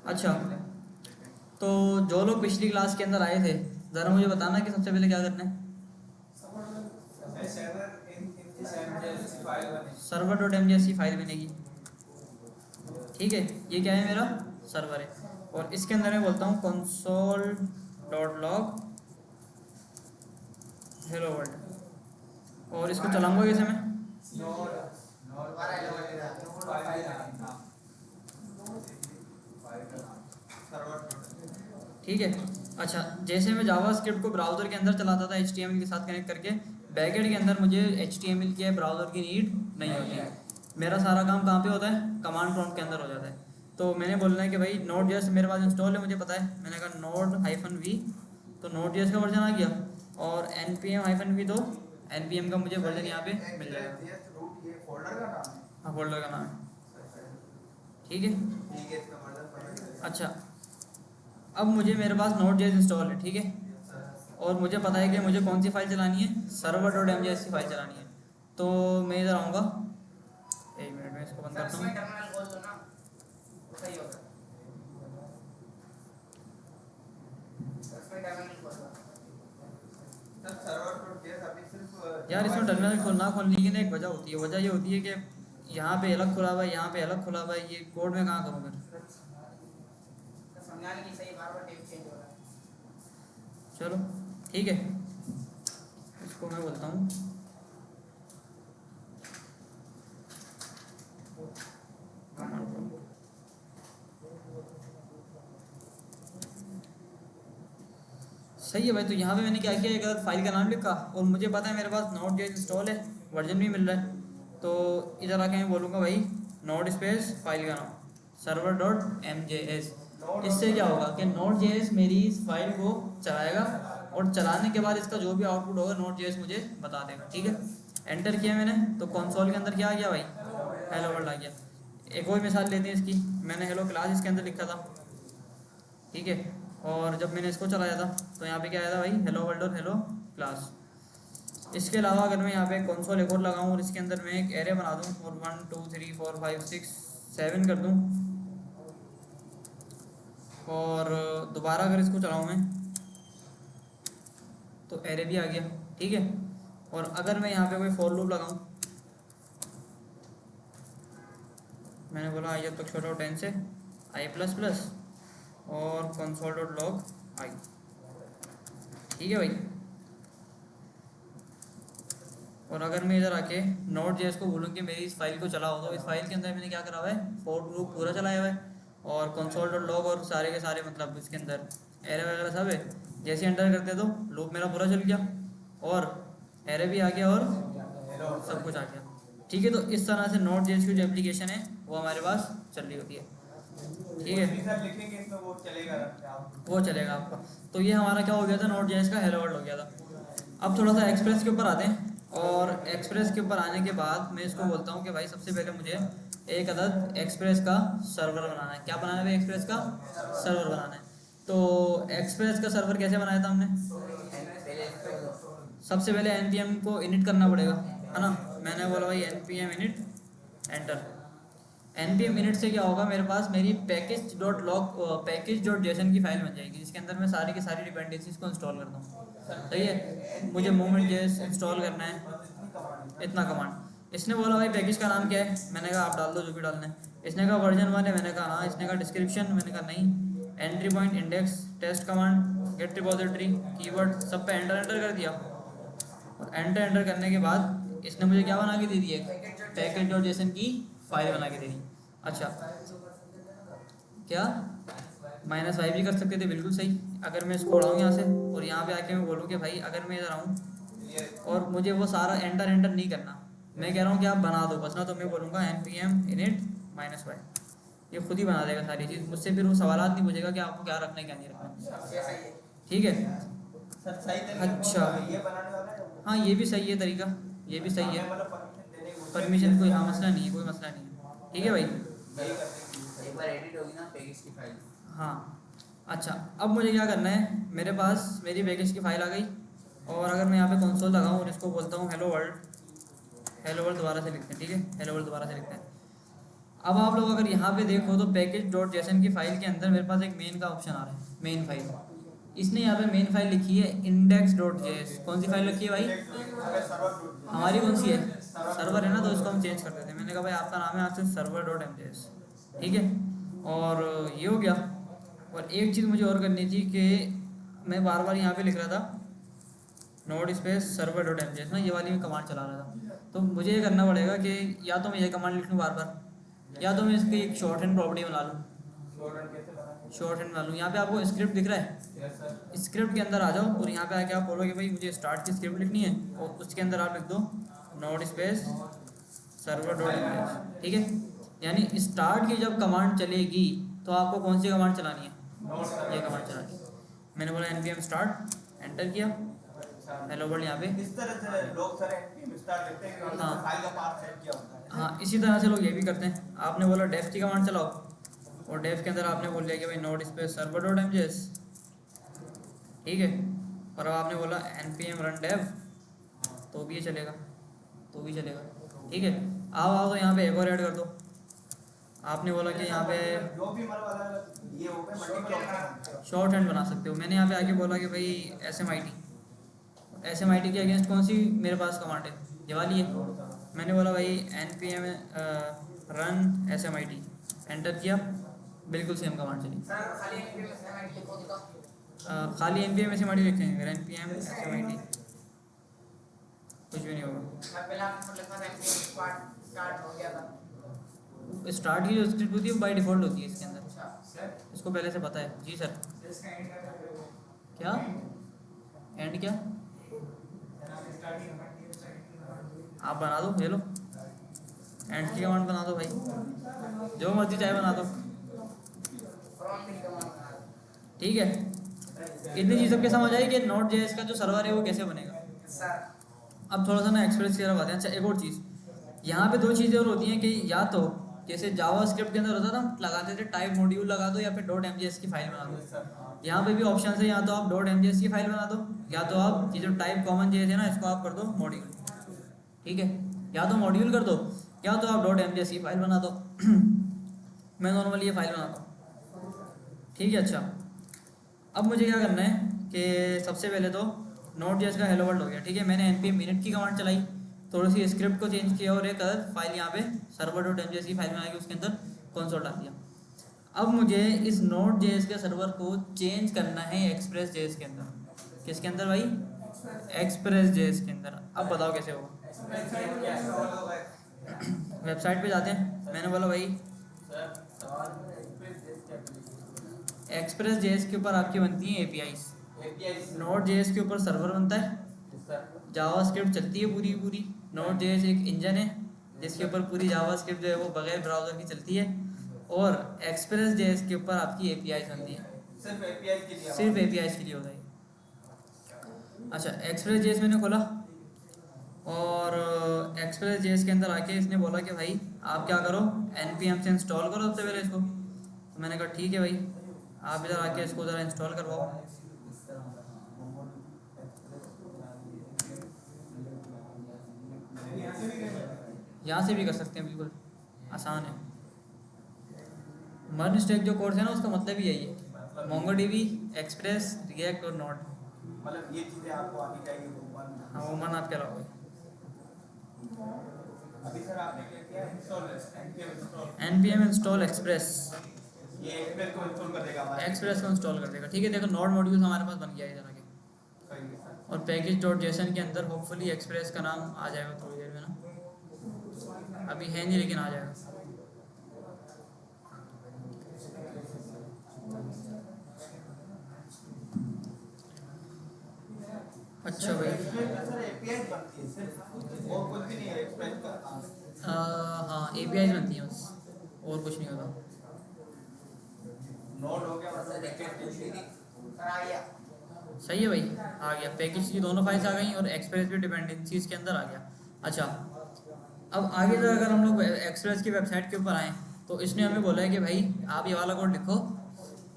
अच्छा, तो जो लोग पिछली क्लास के अंदर आए थे, ज़रा मुझे बताना कि सबसे पहले क्या करना है। सर्वर डॉट एम जैसी फाइल बनेगी, ठीक है। ये क्या है, मेरा सर्वर है। और इसके अंदर मैं बोलता हूँ console dot log hello world. और इसको चलाऊंगा कैसे मैं? ठीक है। अच्छा, जैसे मैं जावा स्क्रिप्ट को ब्राउज़र के अंदर चलाता था HTML के साथ कनेक्ट करके, बैकएंड के अंदर मुझे HTML के ब्राउज़र की नीड नहीं होती। मेरा सारा काम कहाँ पे होता है? कमांड प्रॉम्प्ट के अंदर हो जाता है। तो मैंने बोलना है कि भाई नोड जेएस मेरे पास इंस्टॉल है, मुझे पता है। मैंने कहा -v, तो नोड जेएस का वर्जन आ गया। और npm-v, तो npm का मुझे वर्जन यहाँ पे मिल जाएगा। हाँ, फोल्डर का नाम है, ठीक है। अच्छा, अब मुझे मेरे पास नोड जेएस इंस्टॉल है, ठीक है। और मुझे पता है कि मुझे कौन सी फाइल चलानी है, सर्वर डॉट एम की फाइल चलानी है। तो मैं इधर आऊँगा, एक मिनट में इसको बंद करता हूँ। यार इसमें टर्मिनल खोलना खोलने की ना एक वजह होती है। वजह ये होती है कि यहाँ पे अलग खुला हुआ है, यहाँ पे अलग खुला हुआ है। ये कोड में कहाँ करूँ फिर? चलो ठीक है, इसको मैं बोलता हूँ सही है भाई। तो यहाँ पे मैंने क्या किया, एक अगर फाइल का नाम लिखा और मुझे पता है मेरे पास नोड जेएस इंस्टॉल है, वर्जन भी मिल रहा है। तो इधर आके मैं बोलूँगा भाई नोड स्पेस फाइल का नाम server dot M J S. इससे क्या होगा कि नोड जे एस मेरी इस फाइल को चलाएगा, और चलाने के बाद इसका जो भी आउटपुट होगा नोड जे एस मुझे बता देगा, ठीक है। एंटर किया मैंने, तो कंसोल के अंदर क्या आ गया भाई? हेलो वर्ल्ड आ गया। एक और मिसाल लेते हैं इसकी। मैंने हेलो क्लास इसके अंदर लिखा था, ठीक है। और जब मैंने इसको चलाया था तो यहाँ पे क्या आया था भाई? हेलो वर्ल्ड और हेलो क्लास। इसके अलावा अगर मैं यहाँ पे कंसोल एक और लगाऊँ और इसके अंदर मैं एक एरे बना दूँ और 1 2 3 4 5 6 7 कर दूँ, और दोबारा अगर इसको चलाऊँ मैं तो एरे भी आ गया, ठीक है। और अगर मैं यहाँ पे कोई फॉर लूप लगाऊँ, मैंने बोला आई जब तक छोटा हो 10 से i++ और कंसोल डॉट लॉग आई, ठीक है भाई। और अगर मैं इधर आके नोड जेएस को बोलूँ कि मेरी इस फाइल को चलाओ, तो इस फाइल के अंदर मैंने क्या करा हुआ है? फॉर लूप पूरा चलाया हुआ है, और कंसोल डॉट लॉग और सारे के सारे मतलब इसके अंदर एरे वगैरह सब है। जैसे एंटर करते तो लूप मेरा पूरा चल गया, और एरे भी आ गया, और सब कुछ आ गया, ठीक है। तो इस तरह से नोड जेएस की जो एप्लीकेशन है वो हमारे पास चल रही होती है, ठीक है। वो चलेगा आपका। तो ये हमारा क्या हो गया था? नोड जेएस का हेलो वर्ल्ड हो गया था। अब थोड़ा सा एक्सप्रेस के ऊपर आते हैं, और एक्सप्रेस के ऊपर आने के बाद मैं इसको बोलता हूँ कि भाई सबसे पहले मुझे एक अदद एक्सप्रेस का सर्वर बनाना है। क्या बनाना है भाई? एक्सप्रेस का सर्वर बनाना है। तो एक्सप्रेस का सर्वर कैसे बनाया था हमने? सबसे पहले npm को इनिट करना पड़ेगा, है ना। मैंने बोला भाई npm init, enter. npm init से क्या होगा, मेरे पास मेरी package.json की फाइल बन जाएगी, जिसके अंदर मैं सारी की सारी डिपेंडेंसीज को इंस्टॉल करता हूँ, सही है। मुझे momentjs इंस्टॉल करना है, इतना कमांड। इसने बोला भाई पैकेज का नाम क्या है? मैंने कहा आप डाल दो जो भी डालना है। इसने कहा वर्जन 1 है, मैंने कहा हाँ। इसने कहा डिस्क्रिप्शन, मैंने कहा नहीं। Entry point, index, test command, git repository, keyword, सब पे एंटर एंटर कर दिया। और एंटर एंटर करने के बाद इसने मुझे क्या बना के दे दी? पैकेज.json की फाइल बना के दे दी। अच्छा, क्या -5 भी कर सकते थे, बिल्कुल सही। अगर मैं इसको उड़ाऊँ यहाँ से और यहाँ पे आके मैं बोलूँ कि भाई अगर मैं इधर आऊँ और मुझे वो सारा एंटर एंटर नहीं करना, मैं कह रहा हूँ कि आप बना दो बस ना, तो मैं बोलूँगा npm init -y, ये खुद ही बना देगा सारी चीज़। मुझसे फिर वो सवालात नहीं पूछेगा कि आपको क्या रखना है क्या नहीं रखना, ठीक है। अच्छा, हाँ ये भी सही है तरीका, ये भी सही है। परमिशन कोई, हाँ मसला नहीं है, कोई मसला नहीं है, ठीक है भाई। एक बार एडिट होगी ना पैकेज की फाइल। हाँ, अच्छा। अब मुझे क्या करना है, मेरे पास मेरी पैकेज की फाइल आ गई, और अगर मैं यहाँ पे कंसोल लगाऊँ और इसको बोलता हूँ हेलो वर्ल्ड, हेलो वर्ल्ड दोबारा से लिखते हैं, ठीक है। हेलो वर्ल्ड दोबारा से लिखते हैं। अब आप लोग अगर यहाँ पे देखो तो पैकेज डॉट जेसन की फाइल के अंदर मेरे पास एक मेन का ऑप्शन आ रहा है, मेन फाइल। इसने यहाँ पे मेन फाइल लिखी है इंडेक्स डॉट जेएस। कौन सी फाइल लिखी है भाई? हमारी कौन सी है? सर्वर है ना, तो इसको हम चेंज कर देते हैं। मैंने कहा भाई आपका नाम है आपसे सर्वर डॉट एमजेएस, ठीक है। और ये हो गया। और एक चीज़ मुझे और करनी थी कि मैं बार बार यहाँ पे लिख रहा था node space server dot MJS ना, ये वाली मैं कमांड चला रहा था। तो मुझे ये करना पड़ेगा कि या तो मैं ये कमांड लिख लूँ बार बार, या तो मैं इसकी एक शॉर्ट हैंड प्रॉपर्टी बना लूँ। शॉर्ट हैंड बना लूँ। यहाँ पे आपको स्क्रिप्ट दिख रहा है, स्क्रिप्ट के अंदर आ जाओ और यहाँ पे आके आप बोलो कि भाई मुझे स्टार्ट की स्क्रिप्ट लिखनी है, और उसके अंदर आप लिख दो node space server dot MJS, ठीक है। यानी स्टार्ट की जब कमांड चलेगी तो आपको कौन सी कमांड चलानी है? ये कमांड चलानी है। मैंने बोला npm स्टार्ट, एंटर किया, हेलो वर्ल्ड यहाँ पे। इस तरह से लोग सर npm स्टार्ट लिखते हैं कि हाँ फाइल का पाथ सेट किया होता है। हाँ, इसी तरह से लोग ये भी करते हैं। आपने बोला डेफ की कमांड चलाओ, और डेफ के अंदर आपने बोल दिया कि भाई node space server dot MJS, ठीक है। और अब आपने बोला npm रन डेव, तो भी ये चलेगा, तो भी चलेगा, ठीक है। अब आओ तो यहाँ पे एक और ऐड कर दो। आपने बोला कि यहाँ पे जो भी मतलब अलग ये हो गए मल्टीपल ऑप्शन शॉर्ट हैंड बना सकते हो। मैंने यहाँ पे आके बोला कि भाई एस एम आई टी के अगेंस्ट कौन सी मेरे पास कमांड है? ये वाली है। मैंने बोला भाई npm run S M I T, enter किया, बिल्कुल सेम कमांड चली। खाली npm S M I T लिखेंगे, अगर npm S M I T कुछ भी नहीं होगा। स्टार्ट की जो स्क्रिप्ट होती है वो बाई डिफ़ॉल्ट होती है इसके अंदर, इसको पहले से पता है। जी सर। क्या एंड क्या? आप बना दो, ले लो एंड की कमांड बना दो भाई, जो मर्जी चाहे बना दो, ठीक है। इतनी चीज़ सबके समझ आई कि नोड जेएस का जो सर्वर है वो कैसे बनेगा। अब थोड़ा सा ना एक्सप्रेस की तरफ आते हैं। अच्छा, एक और चीज़ यहाँ पे दो चीज़ें और होती हैं कि या तो जैसे जावा स्क्रिप्ट के अंदर होता था, लगाते थे टाइप मॉड्यूल लगा दो या फिर डॉट एमजेएस की फाइल बना दो। यहाँ पे भी ऑप्शन है, या तो आप डॉट एमजेएस की फाइल बना दो, या तो आप ये जो टाइप कॉमन जेएस है ना इसको आप कर दो मॉड्यूल, ठीक है। या तो मॉड्यूल कर दो या तो आप डॉट एमजेएस की फाइल बना दो। मैं नॉर्मली ये फाइल बनाता हूँ, ठीक है। अच्छा, अब मुझे क्या करना है कि सबसे पहले तो नोड जेएस का हेलो वर्ल्ड हो गया, ठीक है। मैंने npm मिनट की कमांड चलाई, थोड़ी सी स्क्रिप्ट को चेंज किया और एक फाइल यहाँ पे सर्वर डॉट एमजेएस की फाइल बना के उसके अंदर कंसोल डाल दिया। अब मुझे इस नोड जेएस के सर्वर को चेंज करना है एक्सप्रेस जेएस के अंदर। किसके अंदर भाई? एक्सप्रेस जेएस के अंदर। अब बताओ कैसे होगा। वेबसाइट पे जाते हैं। मैंने बोला भाई एक्सप्रेस जेएस के ऊपर आपकी बनती है एपीआईज, नोड जेएस के ऊपर सर्वर बनता है, जावा स्क्रिप्ट चलती है पूरी पूरी। नोड जेएस एक इंजन है जिसके ऊपर पूरी जावा स्क्रिप्ट जो है वो बगैर ब्राउजर की चलती है, और एक्सप्रेस जेएस के ऊपर आपकी एपीआईज बनती है। सिर्फ एपीआईज के लिए होता है। अच्छा, एक्सप्रेस जेएस मैंने खोला और एक्सप्रेस जेएस के अंदर आके इसने बोला कि भाई आप क्या करो, npm से इंस्टॉल करो सबसे पहले इसको। तो मैंने कहा ठीक है भाई, आप इधर आके इसको ज़रा इंस्टॉल करवाओ। यहाँ से भी कर सकते हैं, बिल्कुल आसान है। मर्ज स्टैक जो कोर्स है ना उसका मतलब ही यही है, मोंगोडीबी, एक्सप्रेस, रिएक्ट और नोड। मतलब ये चीजें आपको आनी चाहिए। हाँ, वो मन आप क्या रहोगे। अभी सर आपने क्या किया? npm इंस्टॉल एक्सप्रेस, ये एक्सप्रेस को इंस्टॉल कर देगा हमारा। एक्सप्रेस को इंस्टॉल कर देगा, ठीक है। देखो नोड मॉड्यूल हमारे पास बन गया है इधर आगे, और पैकेज डॉट जेसन के अंदर होपफुली एक्सप्रेस का नाम आ जाएगा थोड़ी देर में ना, अभी है नहीं लेकिन आ जाएगा। अच्छा भाई, सर एपीआई बनती है सिर्फ, और कुछ भी नहीं है एक्सप्रेस का। हाँ एपीआई बनती है बस, और कुछ नहीं होता। नोड हो गया मतलब सही है भाई, आ गया। पैकेज की दोनों फाइल्स आ गई और एक्सप्रेस भी डिपेंडेंसीज के अंदर आ गया। अच्छा, अब आगे तक अगर हम लोग एक्सप्रेस की वेबसाइट के ऊपर आएँ तो इसने हमें बोला है कि भाई आप ये वाला कोड लिखो,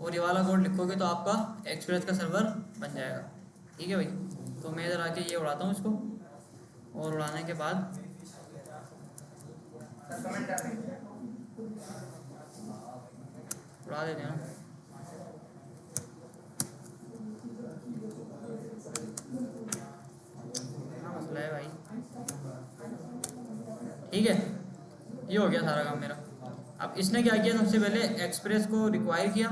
और ये वाला कोड लिखोगे तो आपका एक्सप्रेस का सर्वर बन जाएगा, ठीक है भाई। तो मैं इधर आके ये उड़ाता हूँ इसको, और उड़ाने के बाद उड़ा देते हैं ना। हाँ मसला है भाई। ठीक है, ये हो गया सारा काम मेरा। अब इसने क्या किया, सबसे पहले एक्सप्रेस को रिक्वायर किया।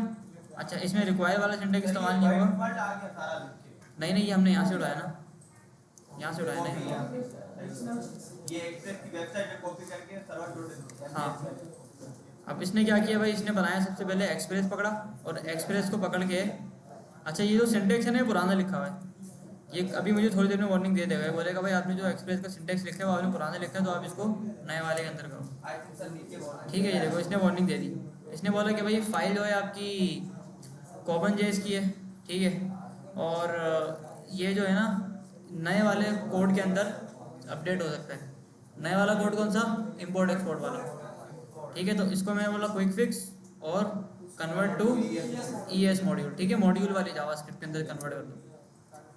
अच्छा, इसमें रिक्वायर वाला सिंटेक्स इस्तेमाल नहीं होगा। वर्ड आ गया सारा लिख के। नहीं नहीं, ये हमने यहाँ से उठाया ना, यहाँ से उठाया नहीं। ये एक्सेल की वेबसाइट पे कॉपी करके सर्वर डॉट। हाँ, अब इसने क्या किया भाई, इसने बनाया सबसे पहले एक्सप्रेस पकड़ा, और एक्सप्रेस को पकड़ के, अच्छा ये जो सिंटेक्स है ना पुराना लिखा हुआ है, ये अभी मुझे थोड़ी देर में वार्निंग दे देगा, बोलेगा भाई आपने जो एक्सप्रेस का सिंटेक्स लिखा है वो आपने पुराना लिखा है, तो आप इसको नए वाले के अंदर करो। ठीक है, ये देखो इसने वार्निंग दे दी। इसने बोला कि भाई फाइल जो है आपकी कॉमन जेएस की है, ठीक है, और ये जो है ना नए वाले कोड के अंदर अपडेट हो सकता है। नया वाला कोड कौन सा, इंपोर्ट एक्सपोर्ट वाला। ठीक है, तो इसको मैंने बोला क्विक फिक्स और कन्वर्ट टू ईएस मॉड्यूल। ठीक है, मॉड्यूल वाली जावास्क्रिप्ट के अंदर कन्वर्ट कर दो,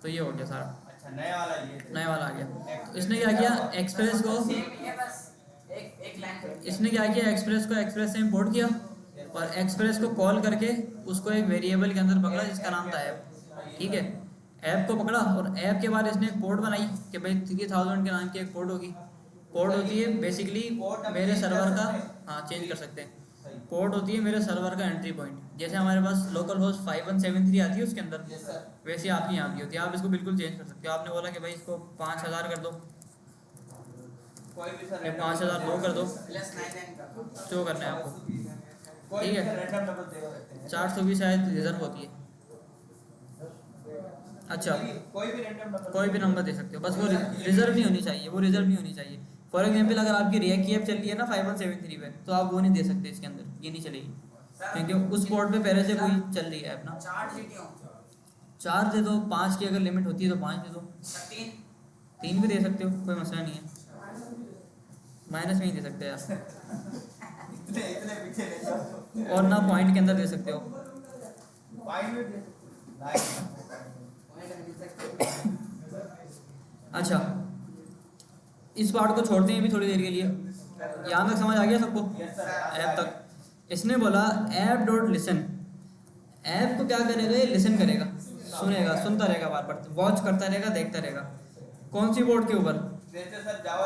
तो ये हो गया सारा। अच्छा, नया वाला ये नया वाला आ गया। तो इसने क्या किया, एक्सप्रेस को, इसने क्या किया, एक्सप्रेस को एक्सप्रेस से इंपोर्ट किया, और एक्सप्रेस को कॉल करके उसको एक वेरिएबल के अंदर पकड़ा जिसका नाम था ऐप। ठीक है, ऐप को पकड़ा, और ऐप के बाद इसने एक पोर्ट बनाई कि भाई 3000 के नाम की एक पोर्ट होगी। पोर्ट होती है बेसिकली मेरे सर्वर का, हाँ चेंज कर सकते हैं। पोर्ट होती है मेरे सर्वर का एंट्री पॉइंट। जैसे हमारे पास लोकल होस्ट 5173 आती है उसके अंदर, वैसे आपकी यहाँ भी होती है। आप इसको बिल्कुल चेंज कर सकते हो। आपने बोला कि भाई इसको 5000 कर दो, कोई भी सर 5002 कर दो, जो करना है आपको। कोई ठीक भी है, रैंडम नंबर दे सकते हैं। 420 शायद रिजर्व होती है। अच्छा, कोई भी रैंडम नंबर, कोई भी नंबर दे सकते हो, बस वो रिजर्व नहीं होनी चाहिए, वो रिजर्व नहीं होनी चाहिए। फॉर एग्जाम्पल अगर आपकी रिएक्ट की ऐप चल रही है ना 5173 पे, तो आप वो नहीं दे सकते इसके अंदर, ये नहीं चलेगी, क्योंकि उस पोर्ट पे पहले से कोई चल रही है ऐप ना। 4 दे दो, 5 की अगर लिमिट होती है तो 5 दे दो, 3 भी दे सकते हो, कोई मसला नहीं है। माइनस में ही दे सकते हो यार, इतने पीछे नहीं जाओ। और ना पॉइंट के अंदर दे सकते हो। पॉइंट में अच्छा, इस पार्ट को छोड़ते हैं अभी थोड़ी देर के लिए। यहाँ तक समझ आ गया सबको, ऐप तक। इसने बोला ऐप डॉट लिसन, ऐप को क्या करेगा, ये लिसन करेगा, सुनेगा, सुनता रहेगा, बार बार वॉच करता रहेगा, देखता रहेगा। कौन सी बोर्ड के ऊपर, जैसे सर जावा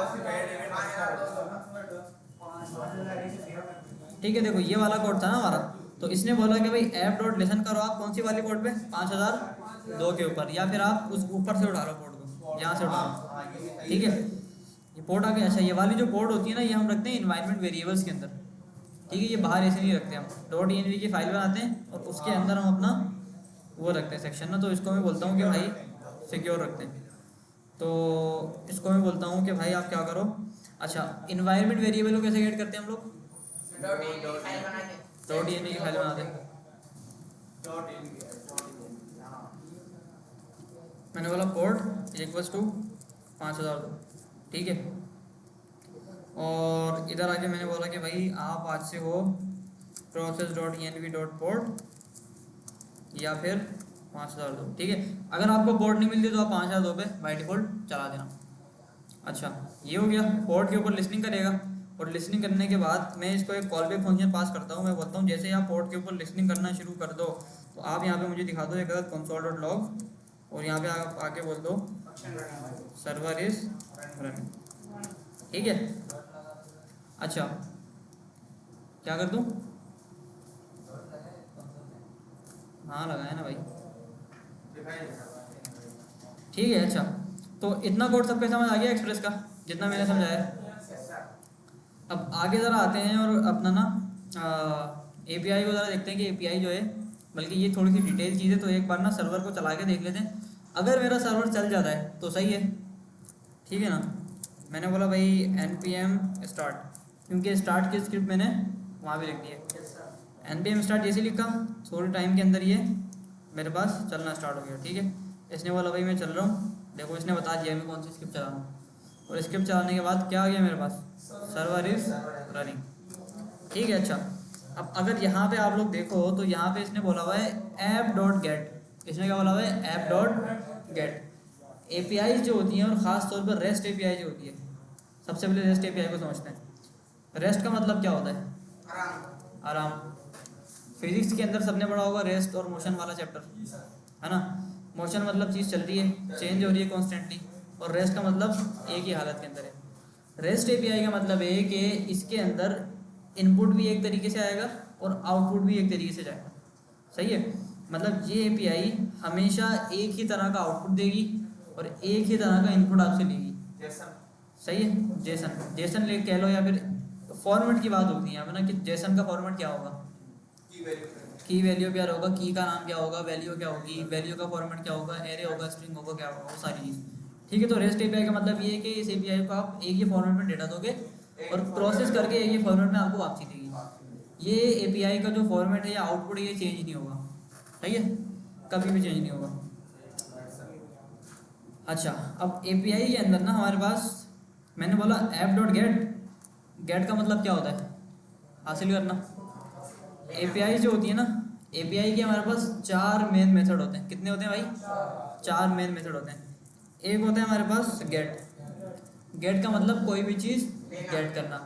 ठीक है, देखो ये वाला कोड था ना हमारा, तो इसने बोला कि भाई ऐप डॉट लिसन करो आप कौन सी वाली पोर्ट पे, 5002 के ऊपर, या फिर आप उस ऊपर से उठा लो पोर्ट को, यहाँ से उठा लो। ठीक है, ये पोर्ट आ गया। अच्छा, ये वाली जो पोर्ट होती है ना, ये हम रखते हैं इन्वायरमेंट वेरिएबल्स के अंदर। ठीक है, ये बाहर ऐसे नहीं रखते हम, .env की फाइल बनाते हैं और उसके अंदर हम अपना वो रखते हैं सेक्शन ना, तो इसको मैं बोलता हूँ कि भाई सिक्योर रखते हैं। तो इसको मैं बोलता हूँ कि भाई आप क्या करो। अच्छा, इन्वायरमेंट वेरिएबल को कैसे गेट करते हैं हम लोग, .env की फाइल बनाते हैं। मैंने बोला पोर्ट इक्वल्स टू 5002, ठीक है, और इधर आके मैंने बोला कि भाई आप आज से हो process.env.port या फिर 5002। ठीक है, अगर आपको पोर्ट नहीं मिलती तो आप 5002 पे बाय डिफ़ॉल्ट चला देना। अच्छा, ये हो गया, पोर्ट के ऊपर लिसनिंग करेगा, और लिसनिंग करने के बाद मैं इसको एक कॉल बैक फंक्शन पास करता हूँ। मैं बोलता हूँ जैसे ही आप पोर्ट के ऊपर लिसनिंग करना शुरू कर दो, तो आप यहाँ पे मुझे दिखा दो एक console.log, और यहाँ पे आप आके बोल दो सर्वर इज रनिंग। ठीक है, अच्छा क्या कर दूँ, हाँ लगाया ना भाई, ठीक है। अच्छा, तो इतना कोड सबके समझ आ गया एक्सप्रेस का, जितना मैंने समझाया। अब आगे ज़रा आते हैं और अपना ना API को ज़रा देखते हैं कि API जो है, बल्कि ये थोड़ी सी डिटेल चीज़ है, तो एक बार ना सर्वर को चला के देख लेते हैं। अगर मेरा सर्वर चल जाता है तो सही है, ठीक है ना। मैंने बोला भाई npm स्टार्ट, क्योंकि स्टार्ट की स्क्रिप्ट मैंने वहाँ भी लिख दी है। npm स्टार्ट जैसे लिखा, थोड़े टाइम के अंदर ये मेरे पास चलना स्टार्ट हो गया। ठीक है, इसने बोला भाई मैं चल रहा हूँ, देखो इसने बता दिया मैं कौन सी स्क्रिप्ट चला रहा हूँ, और स्क्रिप्ट चलाने के बाद क्या आ गया मेरे पास, सर्वर इज रनिंग। ठीक है, अच्छा अब अगर यहाँ पे आप लोग देखो तो यहाँ पे इसने बोला हुआ है ऐप डॉट गेट। इसने क्या बोला हुआ है, ऐप डॉट गेट। API जो होती हैं, और ख़ास तौर पर REST API जो होती है, सबसे पहले REST API को समझते हैं। REST का मतलब क्या होता है, आराम। फिजिक्स के अंदर सबने पढ़ा होगा रेस्ट और मोशन वाला चैप्टर, है ना। मोशन मतलब चीज़ चल रही है, चेंज हो रही है कॉन्स्टेंटली, और रेस्ट का मतलब एक ही हालत के अंदर है। रेस्ट एपीआई का मतलब है कि इसके अंदर इनपुट भी एक तरीके से आएगा और आउटपुट भी एक तरीके से जाएगा, सही है। मतलब ये एपीआई हमेशा एक ही तरह का आउटपुट देगी और एक ही तरह का इनपुट आपसे लेगी, सही है। जेसन ले कह लो, या फिर फॉर्मेट की बात होती है यहाँ पे ना कि जेसन का फॉर्मेट क्या होगा, की वैल्यू क्या होगा, की का नाम क्या होगा, वैल्यू क्या होगी, वैल्यू का फॉर्मेट क्या होगा, एरे होगा, स्ट्रिंग होगा, क्या होगा, वो सारी चीज़, ठीक है। तो रेस्ट एपीआई का मतलब ये है कि इस एपीआई को आप एक ही फॉर्मेट में डेटा दोगे और प्रोसेस करके एक ही फॉर्मेट में आपको वापसी देगी। ये एपीआई का जो फॉर्मेट है या आउटपुट है ये चेंज नहीं होगा, सही है, कभी भी चेंज नहीं होगा। अच्छा, अब एपीआई के अंदर ना हमारे पास, मैंने बोला ऐप डॉट गेट, गेट का मतलब क्या होता है, हासिल करना। एपीआई जो होती है ना, एपीआई के हमारे पास 4 मेन मेथड होते हैं। कितने होते हैं भाई? 4 मेन मेथड होते हैं। एक होता है हमारे पास गेट, गेट का मतलब कोई भी चीज़ गेट करना।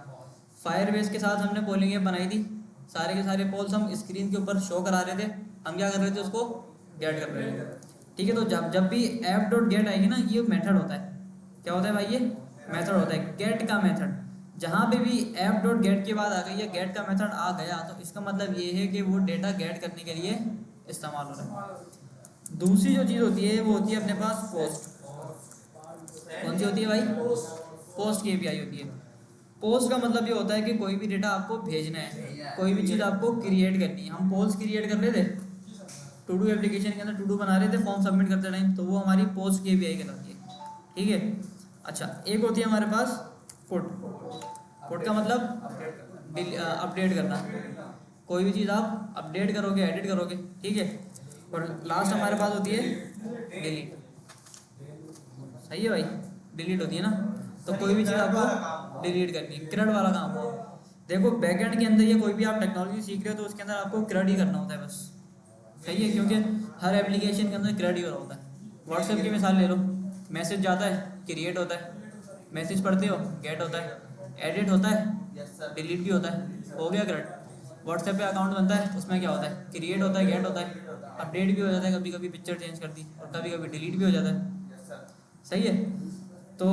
फायरबेस के साथ हमने पोलिंग ऐप बनाई थी, सारे के सारे पोल्स हम स्क्रीन के ऊपर शो करा रहे थे, हम क्या कर रहे थे, उसको गेट कर रहे थे, ठीक है। तो जब भी ऐप डॉट गेट आएगी ना, ये मेथड होता है, क्या होता है भाई, ये मेथड होता है, गेट का मेथड। जहाँ पे भी ऐप डॉट गेट के बाद आ गई या गेट का मेथड आ गया, तो इसका मतलब ये है कि वो डेटा गेट करने के लिए इस्तेमाल हो रहा है। दूसरी जो चीज़ होती है वो होती है अपने पास पोस्ट। कौन सी होती है भाई? पोस्ट की एपीआई होती है। पोस्ट का मतलब ये होता है कि कोई भी डेटा आपको भेजना है, कोई भी चीज़ आपको क्रिएट करनी है। हम पोस्ट क्रिएट कर रहे थे टू डू एप्लीकेशन के अंदर, टू डू बना रहे थे फॉर्म सबमिट करते टाइम, तो वो हमारी पोस्ट की एपीआई कहलाती है, ठीक है। अच्छा, एक होती है हमारे पास पुट। पुट का मतलब अपडेट करना, कोई भी चीज़ आप अपडेट करोगे, एडिट करोगे, ठीक है। और लास्ट हमारे पास होती है डिलीट, सही है भाई, डिलीट होती है ना। तो कोई भी चीज़ आपको डिलीट करनी है, क्रेड वाला काम हो। देखो बैकएंड के अंदर ये कोई भी आप टेक्नोलॉजी सीख रहे हो तो उसके अंदर आपको क्रेड ही करना होता है बस, सही है, क्योंकि हर एप्लीकेशन के अंदर क्रेड ही हो रहा होता है। व्हाट्सएप की मिसाल ले लो, मैसेज जाता है, क्रिएट होता है, मैसेज पढ़ते हो, गेट होता है, एडिट होता है, डिलीट भी होता है, हो गया क्रेड। व्हाट्सएप पे अकाउंट बनता है, उसमें क्या होता है, क्रिएट होता है, गेट होता है, अपडेट भी हो जाता है, कभी कभी पिक्चर चेंज कर दी, और कभी कभी डिलीट भी हो जाता है, सही है। तो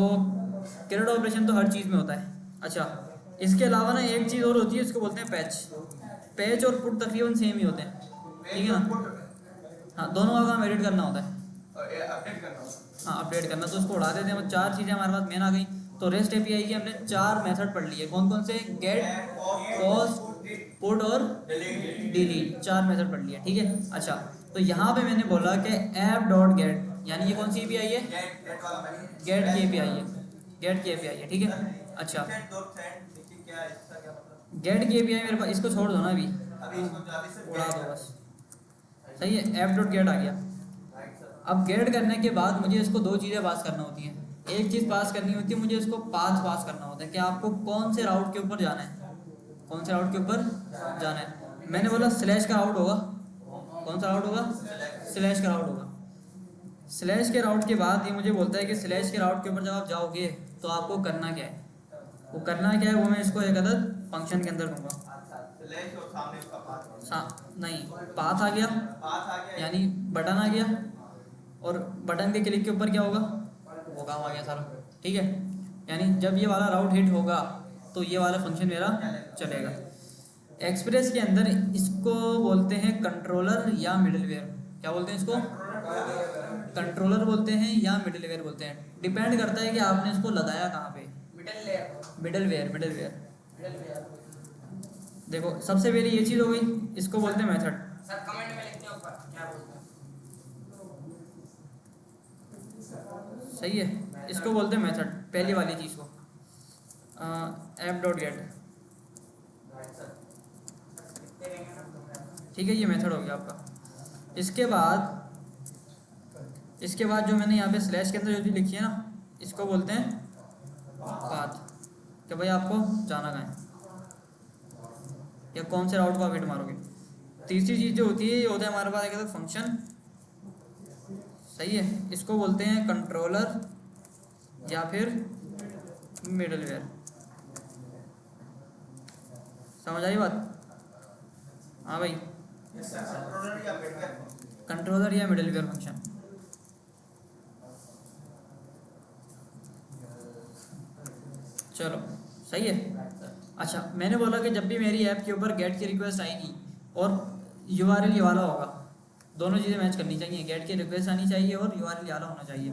क्रेड ऑपरेशन तो हर चीज़ में होता है। अच्छा, इसके अलावा ना एक चीज़ और होती है, इसको बोलते हैं पैच। पैच और पुट तकरीबन सेम ही होते हैं, ठीक है ना। हाँ, दोनों का काम एडिट करना होता है, हाँ अपडेट करना। तो उसको उड़ा देते हैं। 4 चीज़ें हमारे पास मेन आ गई। तो रेस्ट एपीआई की हमने 4 मेथड पढ़ लिए, कौन कौन से? गेट, पोस्ट, पुट और डिलीट, 4 मेथड पढ़ लिए, ठीक है। अच्छा, तो यहाँ पे मैंने बोला कि ऐप डॉट गेट, यानी ये कौन सी एपीआई है? गेट की एपीआई है, गेट की एपीआई है, ठीक है। अच्छा, गेट की एपीआई मेरे पास, इसको छोड़ दो ना अभी, उड़ा दो बस, सही है। ऐप डॉट गेट आ गया। अब गेट करने के बाद मुझे इसको 2 चीज़ें पास करना होती हैं। एक चीज़ पास करनी होती है मुझे, इसको पाथ पास करना होता है कि आपको कौन से राउट के ऊपर जाना है, कौन से राउट के ऊपर जाना है। मैंने बोला स्लैश का राउट होगा, कौन सा राउट होगा? स्लैश का राउट होगा। स्लैश के राउट के बाद ये मुझे बोलता है कि स्लैश के राउट के ऊपर जब आप जाओगे तो आपको करना क्या है, वो करना क्या है वो मैं इसको एक अदद फंक्शन के अंदर दूंगा। नहीं, पाथ आ गया, यानी बटन आ गया, और बटन के क्लिक के ऊपर क्या होगा, वो काम आ गया सारा, ठीक है। यानी जब ये वाला राउट हिट होगा तो ये वाला फंक्शन मेरा चलेगा। एक्सप्रेस के अंदर इसको बोलते हैं कंट्रोलर या मिडलवेयर। क्या बोलते हैं इसको? कंट्रोलर बोलते हैं या मिडलवेयर बोलते हैं, डिपेंड करता है कि आपने इसको लगाया कहाँ पे। Middleware, middleware. देखो सबसे पहले ये चीज़ हो गई, इसको बोलते हैं मेथड। सर कमेंट में लिखते हैं ऊपर क्या बोलते हैं। सही है, इसको बोलते हैं मेथड, पहली वाली चीज़ को, ऐप डॉट गेट, ठीक है, ये मेथड हो गया आपका। इसके बाद जो मैंने यहाँ पे स्लैश के अंदर जो चीज़ लिखी है ना, इसको बोलते हैं पाथ, कि भाई आपको जाना कहाँ है या कौन से राउट को आप हिट मारोगे। तीसरी चीज़ जो होती है ये होता है हमारे पास एक फंक्शन, सही है, इसको बोलते हैं कंट्रोलर या फिर मिडलवेयर, समझ आई बात? हाँ भाई, यस सर, कंट्रोलर या मिडवेयर कंट्रोलर या मिडलवेयर फंक्शन। चलो सही है। अच्छा, मैंने बोला कि जब भी मेरी ऐप के ऊपर गेट की रिक्वेस्ट आएगी और यूआरएल ये वाला होगा, दोनों चीज़ें मैच करनी चाहिए, गेट की रिक्वेस्ट आनी चाहिए और यूआरएल ये वाला होना चाहिए,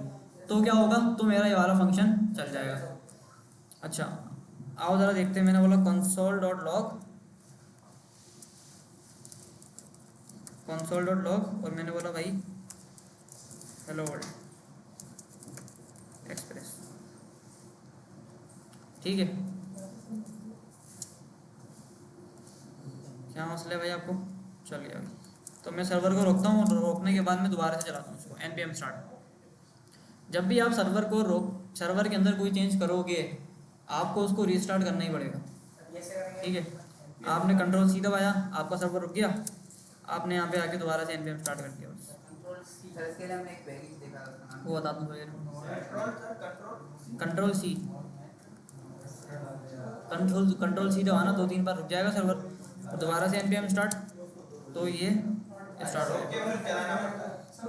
तो क्या होगा, तो मेरा ये वाला फंक्शन चल जाएगा। अच्छा आओ ज़रा देखते हैं, मैंने बोला console.log और मैंने बोला भाई हेलो वर्ल्ड एक्सप्रेस, ठीक है। क्या मसला है भाई आपको? चल गया भाई, तो मैं सर्वर को रोकता हूँ, रोकने के बाद मैं दोबारा से चलाता हूँ उसको npm start। जब भी आप सर्वर के अंदर कोई चेंज करोगे आपको उसको रीस्टार्ट करना ही पड़ेगा, ठीक है। आपने कंट्रोल सी दबाया, आपका सर्वर रुक गया, आपने यहाँ पे आके दोबारा से npm स्टार्ट कर दिया बस। सर इसके लिए हमने एक पैकेज देखा था, वो बता दूँ कंट्रोल सी दबाना, 2-3 बार रुक जाएगा सर्वर और दोबारा से npm स्टार्ट, तो ये स्टार्ट हो गया।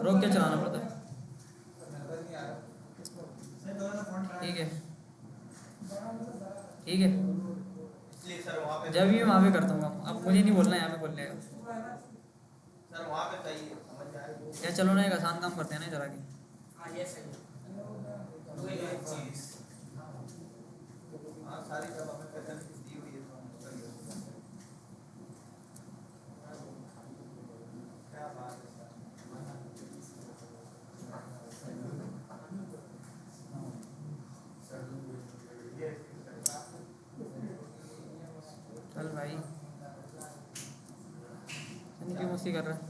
रोक के चलाना पड़ता है, ठीक है ठीक है। इसलिए सर वहाँ पे जब भी मैं वहाँ पे करता हूँ, अब मुझे नहीं बोलना है, यहाँ पे बोलने का सर वहाँ पे चाहिए, समझ में आएगा। क्या, चलो ना एक आसान काम करते हैं ना जरा की। हाँ ये सही हाँ सारी जब हमें फैसिलिटी दी हुई है तो हम उसका यूज़ करेंगे। क्या बात है चल भाई, क्यों मस्ती कर रहा है?